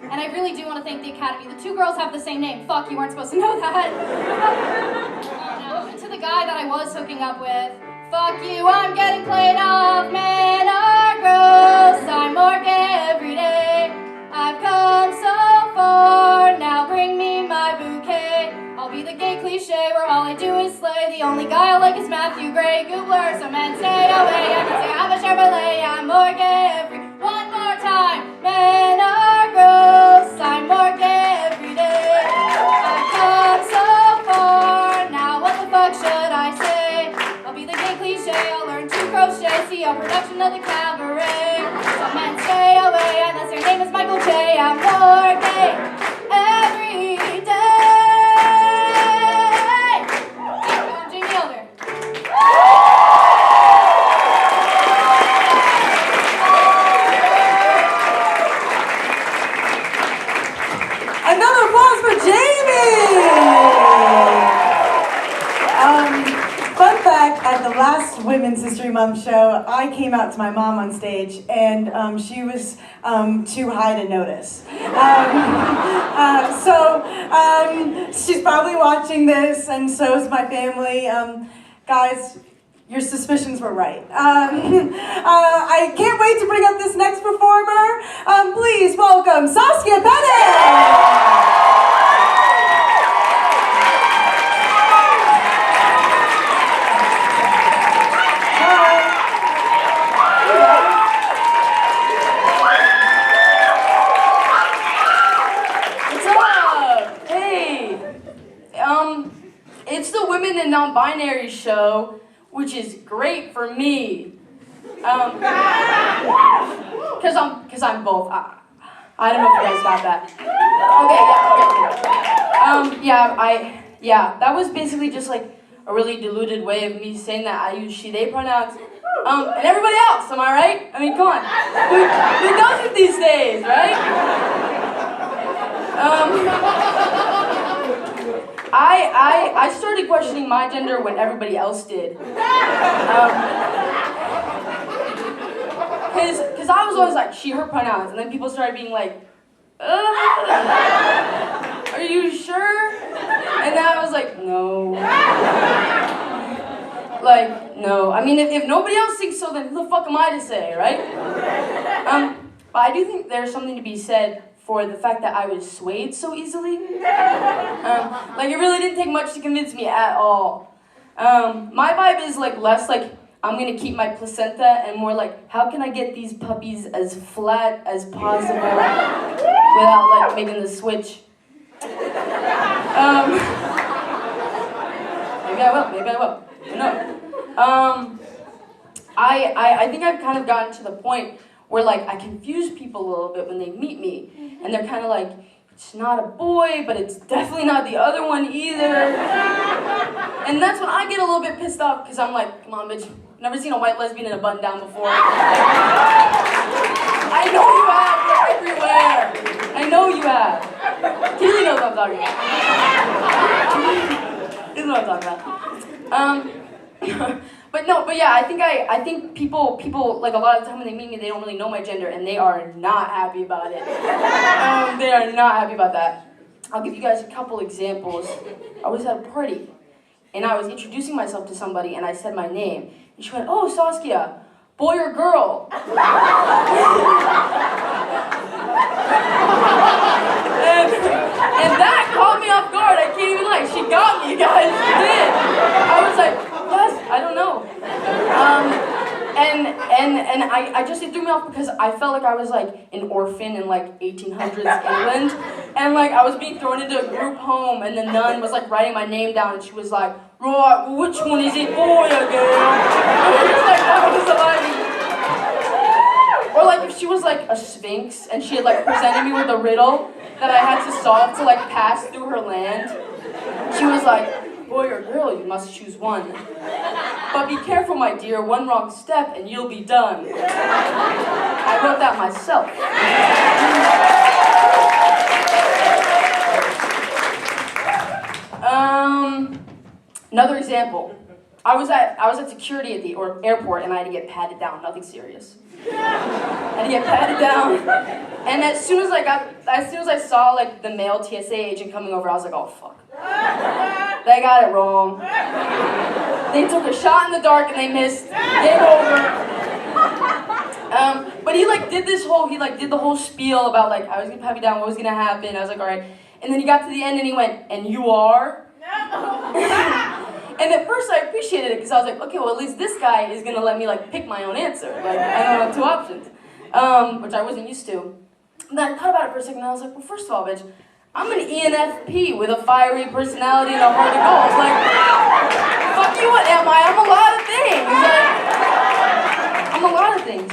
And I really do want to thank the Academy. The 2 girls have the same name. Fuck, you weren't supposed to know that. Oh, no. And to the guy that I was hooking up with, fuck you, I'm getting played off. Men are gross, I'm more gay every day. I've come so far, now bring me my bouquet. I'll be the gay cliche where all I do is slay. The only guy I like is Matthew Gray. Goobler, so men stay away. I can say I'm a Chevrolet, I'm more gay every. One more time. Men are gross, I'm more gay every day. I've come so far, now what the fuck should I say? I'll be the gay cliche, I'll learn to crochet. See a production of the cabaret. Some men stay away unless your name is Michael J. I'm more gay every day. Jamie Elder. Another applause for Jamie! Fun fact, at the last Women's History Month show, I came out to my mom on stage, and she was too high to notice. She's probably watching this, and so is my family. Guys, your suspicions were right. I can't wait to bring up this next performer. Please welcome Saskia Penning! It's the Women and Non-Binary show, which is great for me. Cause I'm both. I don't know if you guys got that. Okay, yeah. That was basically just like a really diluted way of me saying that I use she/they pronouns. And everybody else, am I right? I mean, come on. Who does it these days, right? I started questioning my gender when everybody else did. Cause I was always like she/her pronouns, and then people started being like, are you sure? And then I was like, no. Like, no. I mean, if nobody else thinks so, then who the fuck am I to say, right? But I do think there's something to be said for the fact that I was swayed so easily. Like, it really didn't take much to convince me at all. My vibe is like less like, I'm gonna keep my placenta, and more like, how can I get these puppies as flat as possible without like making the switch? Maybe I will. No. I think I've kind of gotten to the point where like I confuse people a little bit when they meet me, and they're kind of like, it's not a boy, but it's definitely not the other one either. And that's when I get a little bit pissed off, because I'm like, come on, bitch, never seen a white lesbian in a button down before. I know you have, they're everywhere. I know you have. Keely knows what I'm talking about. This is what I'm talking about. But yeah, I think people like a lot of the time when they meet me, they don't really know my gender, and they are not happy about it. They are not happy about that. I'll give you guys a couple examples. I was at a party, and I was introducing myself to somebody, and I said my name, and she went, "Oh, Saskia, boy or girl?" And that caught me off guard. I can't even lie. She got me, guys. She did. I was like, yes, I don't know. And it threw me off because I felt like I was like an orphan in like 1800s England, and like I was being thrown into a group home, and the nun was like writing my name down, and she was like, right, well, which one is it, boy or girl? I was just like, that was like. Or like if she was like a sphinx and she had like presented me with a riddle that I had to solve to like pass through her land. She was like, boy or girl, you must choose one. But be careful, my dear, one wrong step and you'll be done. I wrote that myself. Another example. I was at security at the airport, and I had to get patted down. Nothing serious. I had to get patted down, and as soon as I saw like the male TSA agent coming over, I was like, oh fuck, they got it wrong. They took a shot in the dark and they missed. Game over. But he did the whole spiel about like I was gonna pat me down, what was gonna happen. I was like, all right, and then he got to the end and he went, and you are. And at first I appreciated it because I was like, okay, well at least this guy is gonna let me like pick my own answer. Like I don't have two options, which I wasn't used to. And then I thought about it for a second and I was like, well first of all, bitch, I'm an ENFP with a fiery personality and a heart of gold. Like, fuck you, what am I? I'm a lot of things. Like, I'm a lot of things.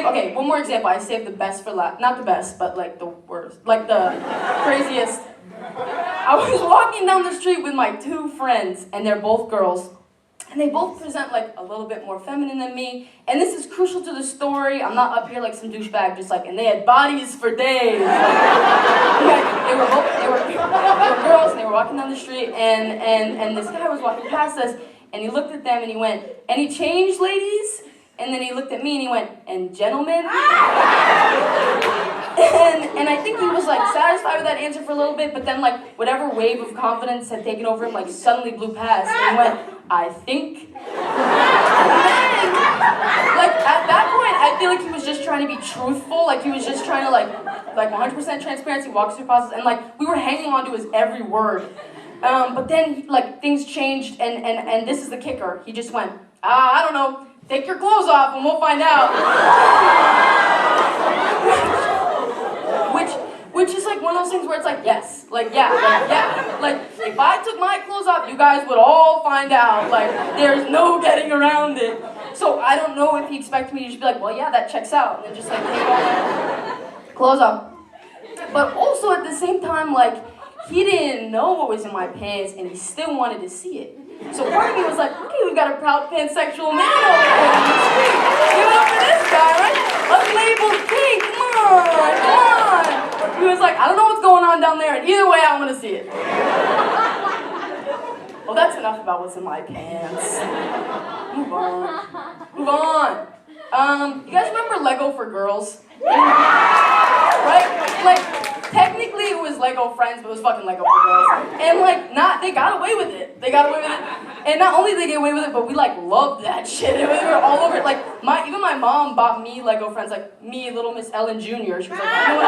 Okay, one more example. I saved the best for last. Not the best, but like the worst. Like the craziest. I was walking down the street with my two friends, and they're both girls, and they both present like a little bit more feminine than me, and this is crucial to the story. I'm not up here like some douchebag, just like, and they had bodies for days. They were girls, and they were walking down the street, and this guy was walking past us, and he looked at them, and he went, "Any change, ladies?" And then he looked at me, and he went, "And gentlemen?" And I think he was like satisfied with that answer for a little bit, but then like whatever wave of confidence had taken over him like suddenly blew past, and he went, "I think." Like at that point, I feel like he was just trying to be truthful, like he was just trying to like 100% transparency, walks through process, and like we were hanging on to his every word. But then like things changed, and this is the kicker. He just went, "I don't know. Take your clothes off and we'll find out." Which is like one of those things where it's like, yes, like, yeah. Like, if I took my clothes off, you guys would all find out. Like, there's no getting around it. So I don't know if he expected me to just be like, well, yeah, that checks out. And then just like, take all my clothes off. But also at the same time, like, he didn't know what was in my pants and he still wanted to see it. So part of me was like, okay, we've got a proud pansexual man over here on the street. Give it up for this guy, right? Unlabeled pink, come on. He was like, I don't know what's going on down there, and either way, I want to see it. Well, that's enough about what's in my pants. Move on. You guys remember Lego for Girls? Right? Like, technically it was Lego Friends, but it was fucking Lego for girls. And like, they got away with it. They got away with it. And not only did they get away with it, but we like loved that shit. We were all over it. Like, even my mom bought me Lego Friends, like me, Little Miss Ellen Jr. She was like, I know what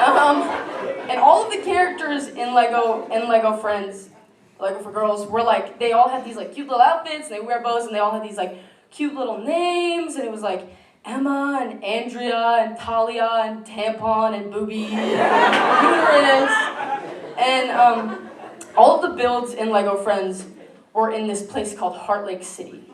I'm and all of the characters in Lego Friends, Lego for girls, were like, they all had these like cute little outfits, and they wear bows, and they all had these like cute little names, and it was like Emma and Andrea and Talia and Tampon and Booby and Uterus. And all of the builds in Lego Friends were in this place called Heart Lake City.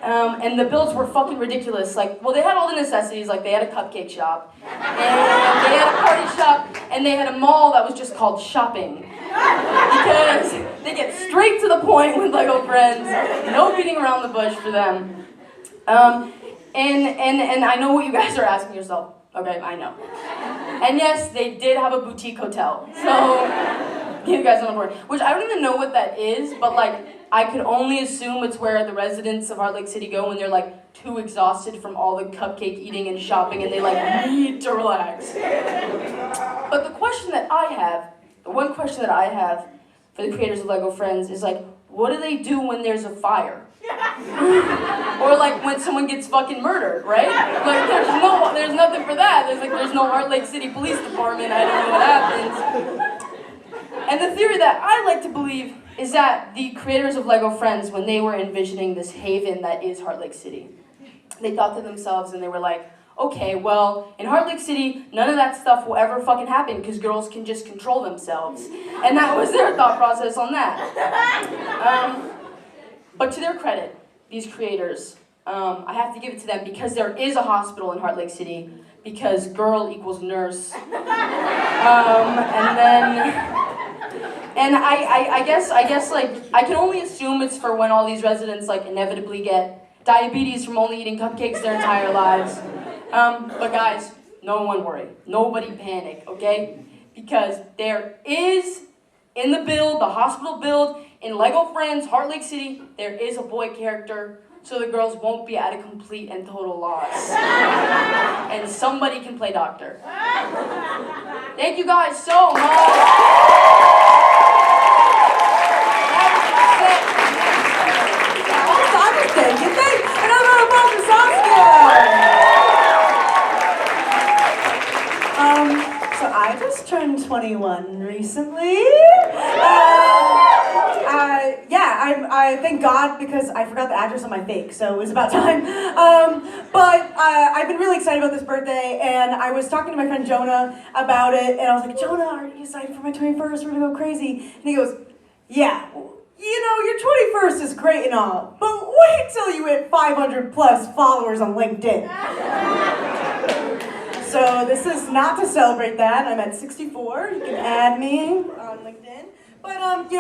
And the builds were fucking ridiculous. Like, well, they had all the necessities. Like, they had a cupcake shop, and they had a party shop, and they had a mall that was just called shopping. Because they get straight to the point with Lego Friends. No beating around the bush for them. And I know what you guys are asking yourself. Okay, I know. And yes, they did have a boutique hotel. So, you guys on board. Which I don't even know what that is, but like, I could only assume it's where the residents of Heart Lake City go when they're like too exhausted from all the cupcake eating and shopping and they like need to relax. But the one question that I have for the creators of Lego Friends is like, what do they do when there's a fire? Or like when someone gets fucking murdered, right? Like there's nothing for that. There's no Heart Lake City Police Department. I don't know what happens. And the theory that I like to believe is that the creators of Lego Friends, when they were envisioning this haven that is Heart Lake City, they thought to themselves and they were like, okay, well, in Heart Lake City, none of that stuff will ever fucking happen because girls can just control themselves. And that was their thought process on that. But to their credit, these creators, I have to give it to them because there is a hospital in Heart Lake City because girl equals nurse. And I guess like, I can only assume it's for when all these residents like inevitably get diabetes from only eating cupcakes their entire lives. But guys, no one worry. Nobody panic, okay? Because there is, in the build, the hospital build, in Lego Friends, Heart Lake City, there is a boy character, so the girls won't be at a complete and total loss. And somebody can play doctor. Thank you guys so much. Thank you. Another round of applause for Saskia. So I just turned 21 recently. I thank God because I forgot the address on my fake, so it was about time. But I've been really excited about this birthday, and I was talking to my friend Jonah about it, and I was like, Jonah, are you excited for my 21st? We're gonna go crazy. And he goes, yeah. You know, your 21st is great and all, but wait till you hit 500 plus followers on LinkedIn. So this is not to celebrate that. I'm at 64. You can add me on LinkedIn. But you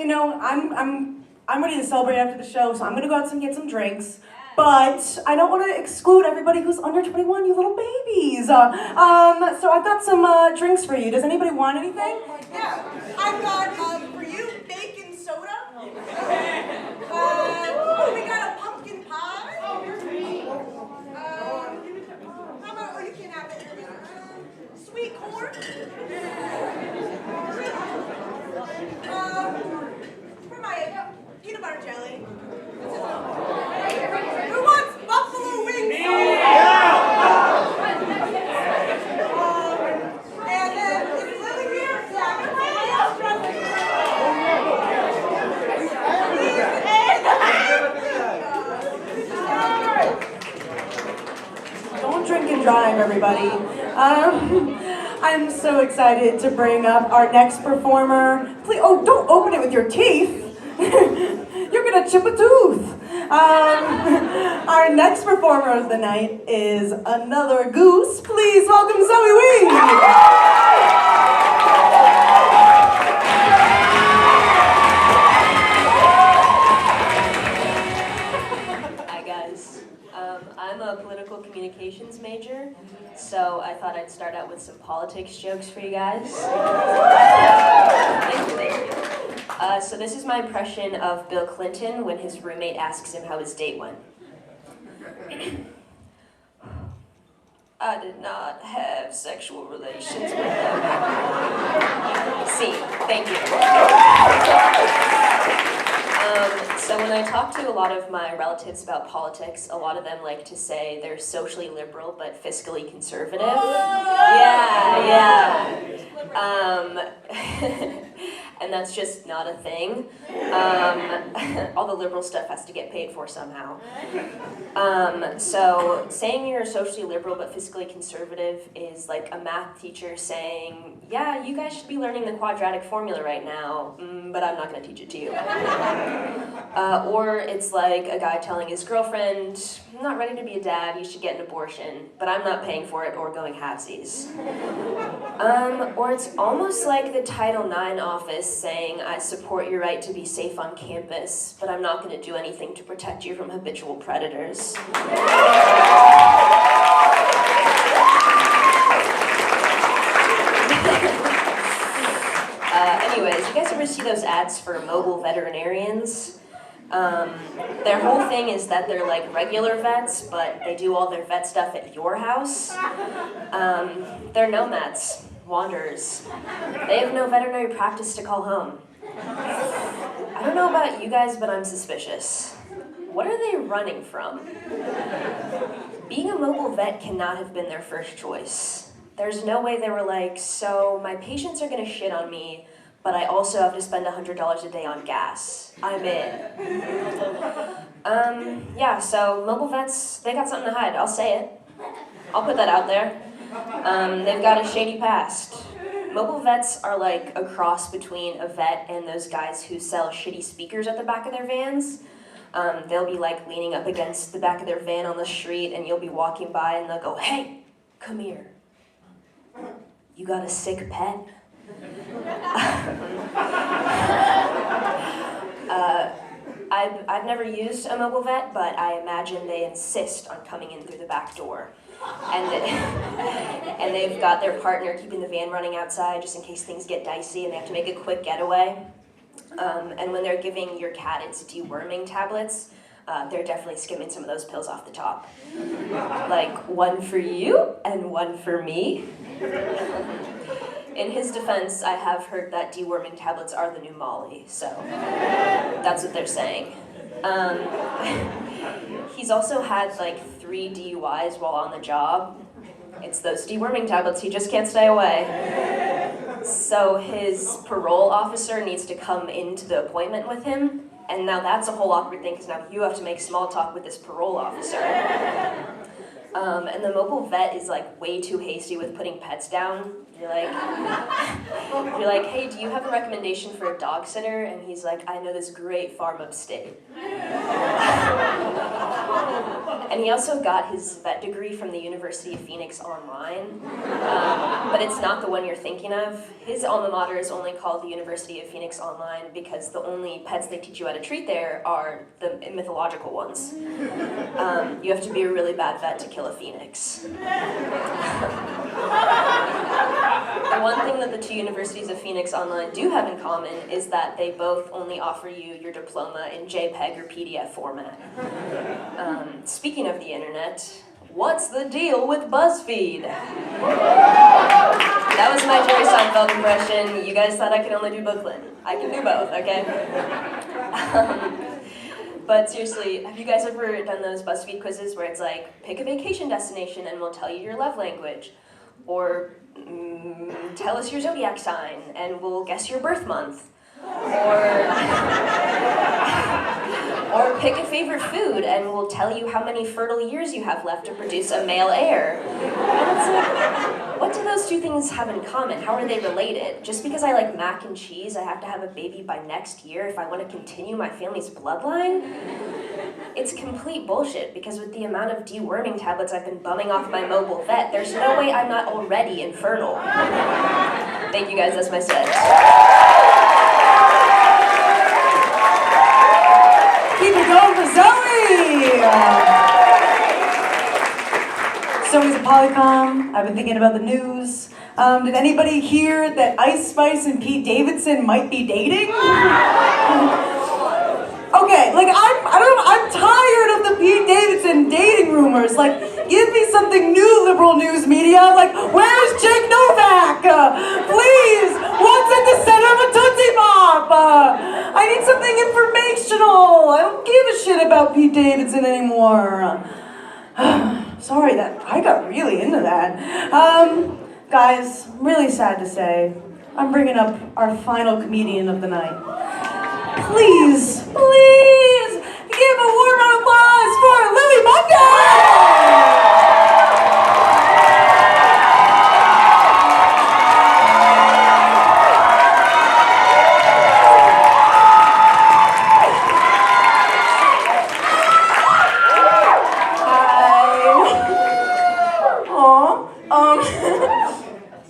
know, I'm ready to celebrate after the show, so I'm gonna go out and get some drinks. But I don't want to exclude everybody who's under 21, you little babies. So I've got some drinks for you. Does anybody want anything? Yeah, I've got for you bacon soda. We got a pumpkin pie. How about you can have it. Sweet corn. For my peanut butter jelly. Who wants buffalo wings? And then is Lily here? Don't drink and drive, everybody. I'm so excited to bring up our next performer. Please, don't open it with your teeth. You're gonna chip a tooth. Our next performer of the night is another goose. Please welcome Zoe Wiebe. Hi guys. I'm a political communications major, so I thought I'd start out with some politics jokes for you guys. Thank you. So this is my impression of Bill Clinton when his roommate asks him how his date went. I did not have sexual relations with them. See, thank you. So when I talk to a lot of my relatives about politics, a lot of them like to say they're socially liberal but fiscally conservative. Yeah. And that's just not a thing. All the liberal stuff has to get paid for somehow. So saying you're socially liberal but fiscally conservative is like a math teacher saying, yeah, you guys should be learning the quadratic formula right now, but I'm not gonna teach it to you. Or it's like a guy telling his girlfriend, I'm not ready to be a dad, you should get an abortion, but I'm not paying for it or going halvesies. Or it's almost like the Title IX office saying, I support your right to be safe on campus, but I'm not going to do anything to protect you from habitual predators. Anyways, you guys ever see those ads for mobile veterinarians? Their whole thing is that they're like regular vets, but they do all their vet stuff at your house. They're nomads, wanderers. They have no veterinary practice to call home. I don't know about you guys, but I'm suspicious. What are they running from? Being a mobile vet cannot have been their first choice. There's no way they were like, so my patients are gonna shit on me, but I also have to spend $100 a day on gas. I'm in. Yeah, so mobile vets, they got something to hide. I'll say it. I'll put that out there. They've got a shady past. Mobile vets are like a cross between a vet and those guys who sell shitty speakers at the back of their vans. They'll be like leaning up against the back of their van on the street and you'll be walking by and they'll go, hey, come here. You got a sick pet? I've never used a mobile vet, but I imagine they insist on coming in through the back door. And they've got their partner keeping the van running outside just in case things get dicey and they have to make a quick getaway. And when they're giving your cat its deworming tablets, they're definitely skimming some of those pills off the top. Like, one for you and one for me. In his defense, I have heard that deworming tablets are the new Molly, so that's what they're saying. He's also had like 3 DUIs while on the job. It's those deworming tablets, he just can't stay away. So his parole officer needs to come into the appointment with him, and now that's a whole awkward thing because now you have to make small talk with this parole officer. And the mobile vet is like way too hasty with putting pets down. You're like, hey, do you have a recommendation for a dog sitter? And he's like, I know this great farm upstate. And he also got his vet degree from the University of Phoenix online, but it's not the one you're thinking of. His alma mater is only called the University of Phoenix Online because the only pets they teach you how to treat there are the mythological ones. You have to be a really bad vet to kill a phoenix. The one thing that the 2 universities of Phoenix Online do have in common is that they both only offer you your diploma in JPEG or PDF format. Speaking of the internet, what's the deal with BuzzFeed? That was my Jerry Seinfeld impression. You guys thought I could only do Brooklyn. I can do both, okay? But seriously, have you guys ever done those BuzzFeed quizzes where it's like, pick a vacation destination and we'll tell you your love language? Or tell us your zodiac sign and we'll guess your birth month. Or pick a favorite food and we'll tell you how many fertile years you have left to produce a male heir. And it's like, what do those 2 things have in common? How are they related? Just because I like mac and cheese, I have to have a baby by next year if I want to continue my family's bloodline? It's complete bullshit because with the amount of deworming tablets I've been bumming off my mobile vet, there's no way I'm not already infertile. Thank you guys, that's my set. Keep it going for Zoe! Zoe's a Polycom. I've been thinking about the news. Did anybody hear that Ice Spice and Pete Davidson might be dating? Okay, like I'm tired of the Pete Davidson dating rumors. Like, give me something new, liberal news media. Like, where's Jake Novak? Please, what's at the center of a Tootsie Pop? I need something informational. I don't give a shit about Pete Davidson anymore. Sorry that I got really into that. Guys, I'm really sad to say, I'm bringing up our final comedian of the night. Please, give a warm round of applause for Lily Monday!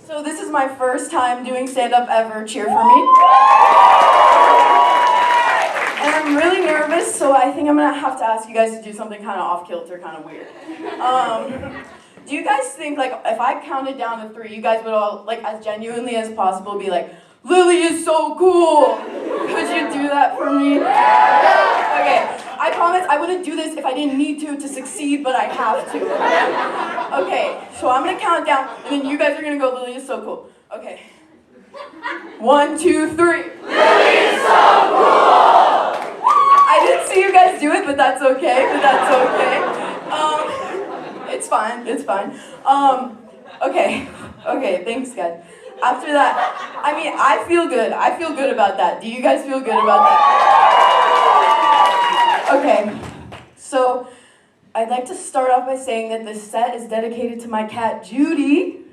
So this is my first time doing stand-up ever. Cheer for me. And I'm really nervous, so I think I'm gonna have to ask you guys to do something kind of off-kilter, kind of weird. Do you guys think, like, if I counted down to 3, you guys would all, like, as genuinely as possible be like, Lily is so cool! Could you do that for me? Okay, I promise I wouldn't do this if I didn't need to succeed, but I have to. Okay, so I'm gonna count down, and then you guys are gonna go, Lily is so cool. Okay. 1, 2, 3. Lily is so cool! I didn't see you guys do it, but that's okay, it's fine. Okay, thanks guys. After that, I mean, I feel good about that. Do you guys feel good about that? Okay, so I'd like to start off by saying that this set is dedicated to my cat, Judy.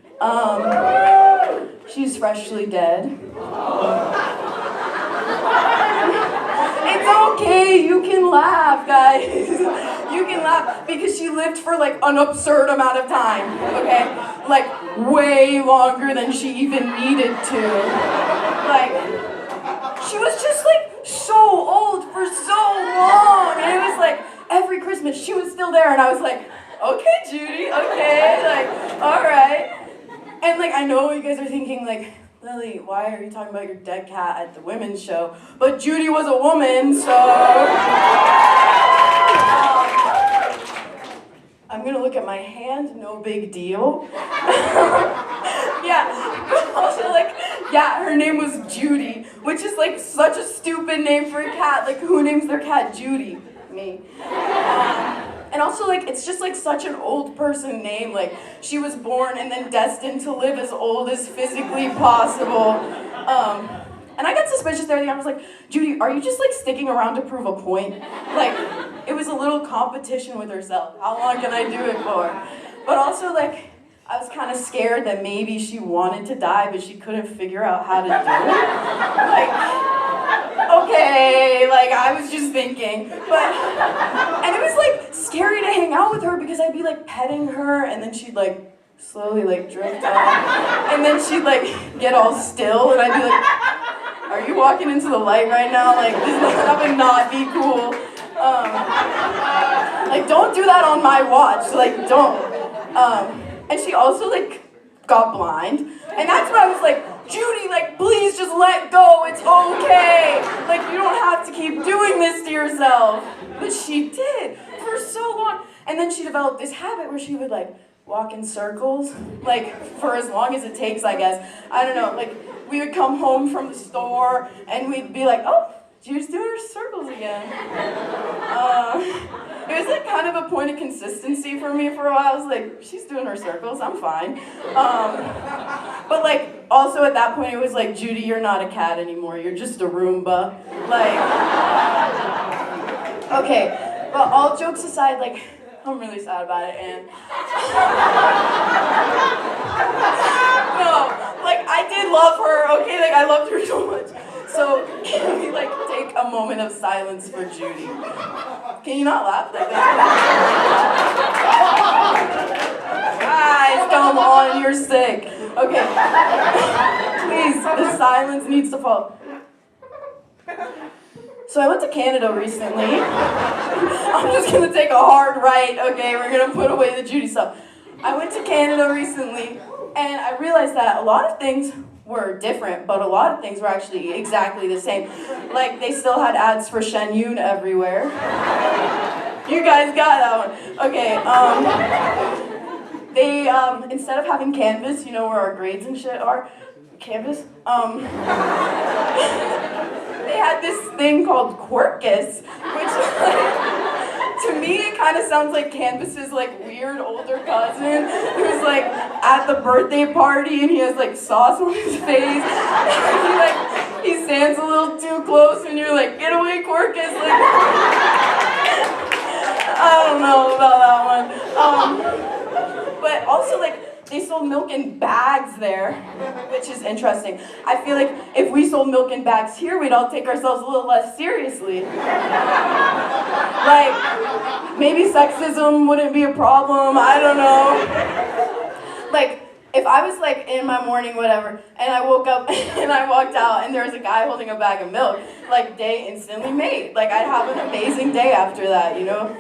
She's freshly dead. It's okay, you can laugh, guys. You can laugh because she lived for like an absurd amount of time, okay? Like way longer than she even needed to. Like, she was just like so old for so long. And it was like every Christmas she was still there and I was like, okay, Judy, okay, like, all right. And like, I know you guys are thinking like, Lily, why are you talking about your dead cat at the women's show? But Judy was a woman, so... I'm gonna look at my hand, no big deal. Yeah, also like, yeah, her name was Judy, which is like such a stupid name for a cat. Like, who names their cat Judy? Me. And also, like, it's just, like, such an old person name. Like, she was born and then destined to live as old as physically possible. And I got suspicious there. I was like, Judy, are you just, like, sticking around to prove a point? Like, it was a little competition with herself. How long can I do it for? But also, like, I was kind of scared that maybe she wanted to die, but she couldn't figure out how to do it. Like... Okay, like, I was just thinking, and it was, like, scary to hang out with her because I'd be, like, petting her, and then she'd, like, slowly, like, drift off, and then she'd, like, get all still, and I'd be like, are you walking into the light right now? Like, that would not be cool. Like, don't do that on my watch, like, don't. And she also, like, got blind, and that's when I was like, Judy, like, please just let go, it's okay. Like, you don't have to keep doing this to yourself. But she did, for so long. And then she developed this habit where she would, like, walk in circles, like, for as long as it takes, I guess. I don't know, like, we would come home from the store, and we'd be like, oh, Judy's doing her circles again. It was, like, kind of a point of consistency for me for a while. I was like, she's doing her circles, I'm fine. But, like, also at that point, it was like, Judy, you're not a cat anymore. You're just a Roomba. Like, okay, but all jokes aside, like, I'm really sad about it, and... No, like, I did love her, okay? Like, I loved her so much. So, can we, like, take a moment of silence for Judy? Can you not laugh like that? Guys, come on, you're sick. Okay. Please, the silence needs to fall. So I went to Canada recently. I'm just gonna take a hard right, okay? We're gonna put away the Judy stuff. I went to Canada recently, and I realized that a lot of things were different, but a lot of things were actually exactly the same. Like, they still had ads for Shen Yun everywhere. You guys got that one. Okay, they, instead of having Canvas, you know where our grades and shit are? Canvas? They had this thing called Quirkus, which, to me, it kind of sounds like Canvas's, like, weird older cousin who's, like, at the birthday party and he has, like, sauce on his face. He stands a little too close and you're like, get away, Quirkus. Like, I don't know about that one. But also, like, they sold milk in bags there, which is interesting. I feel like if we sold milk in bags here, we'd all take ourselves a little less seriously. Like, maybe sexism wouldn't be a problem, I don't know. Like, if I was like in my morning, whatever, and I woke up and I walked out and there was a guy holding a bag of milk, like, day instantly made. Like, I'd have an amazing day after that, you know?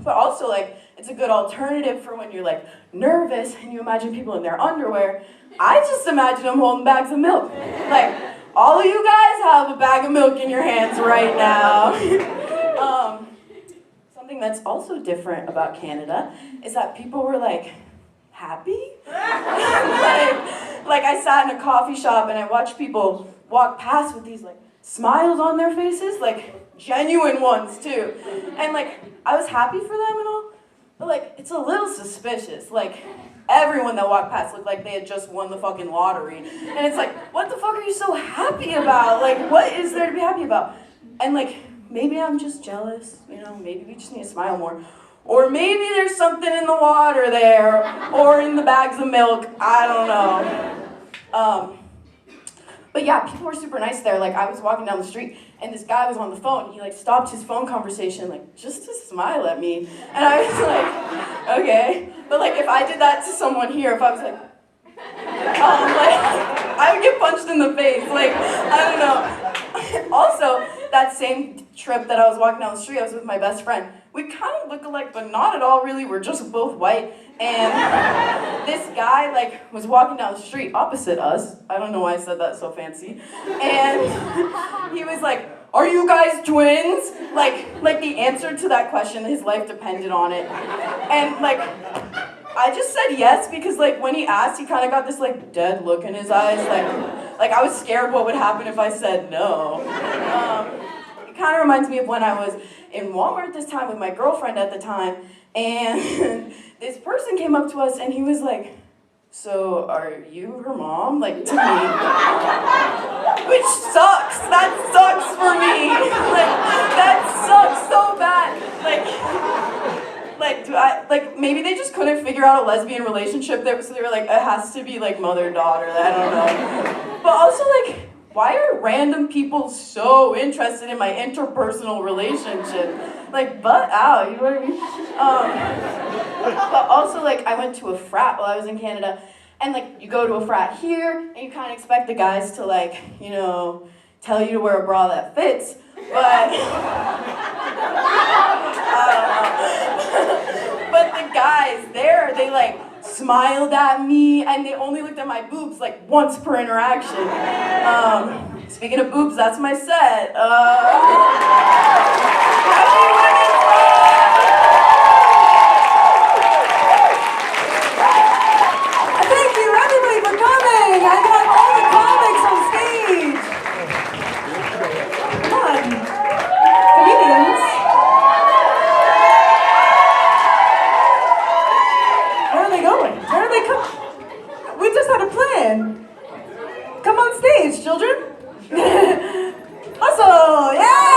But also, like, it's a good alternative for when you're, like, nervous and you imagine people in their underwear. I just imagine them holding bags of milk. Like, all of you guys have a bag of milk in your hands right now. Something that's also different about Canada is that people were, like, happy. like, I sat in a coffee shop and I watched people walk past with these, like, smiles on their faces, like, genuine ones, too. And, like, I was happy for them and all. But, like, it's a little suspicious. Like, everyone that walked past looked like they had just won the fucking lottery. And it's like, what the fuck are you so happy about? Like, what is there to be happy about? And, like, maybe I'm just jealous. You know, maybe we just need to smile more. Or maybe there's something in the water there. Or in the bags of milk. I don't know. But yeah, people were super nice there. Like, I was walking down the street, and this guy was on the phone. He, like, stopped his phone conversation, like, just to smile at me. And I was like, okay. But, like, if I did that to someone here, if I was like, I would get punched in the face. Like, I don't know. Also, that same trip that I was walking down the street, I was with my best friend. We kind of look alike, but not at all, really. We're just both white. And this guy, like, was walking down the street opposite us. I don't know why I said that so fancy. And he was like, are you guys twins? Like the answer to that question, his life depended on it. And, like, I just said yes because, like, when he asked, he kind of got this, like, dead look in his eyes. Like I was scared what would happen if I said no. It kind of reminds me of when I was in Walmart this time with my girlfriend at the time, and this person came up to us and he was like, so are you her mom? Like, to me. Which sucks. That sucks for me. Like, that sucks so bad. Like, maybe they just couldn't figure out a lesbian relationship there, so they were like, it has to be, like, mother-daughter. I don't know. But also, like, why are random people so interested in my interpersonal relationship? Like, butt out, you know what I mean? But also, like, I went to a frat while I was in Canada, and, like, you go to a frat here, and you kind of expect the guys to, like, you know, tell you to wear a bra that fits, but but the guys there, they, like, smiled at me, and they only looked at my boobs, like, once per interaction. Speaking of boobs, that's my set. Happy Women's Month! Thank you, everybody, for coming. I got all the comics on stage. Come on, comedians. Where are they going? Where are they coming? We just had a plan. Come on stage, children. Hustle! Yeah!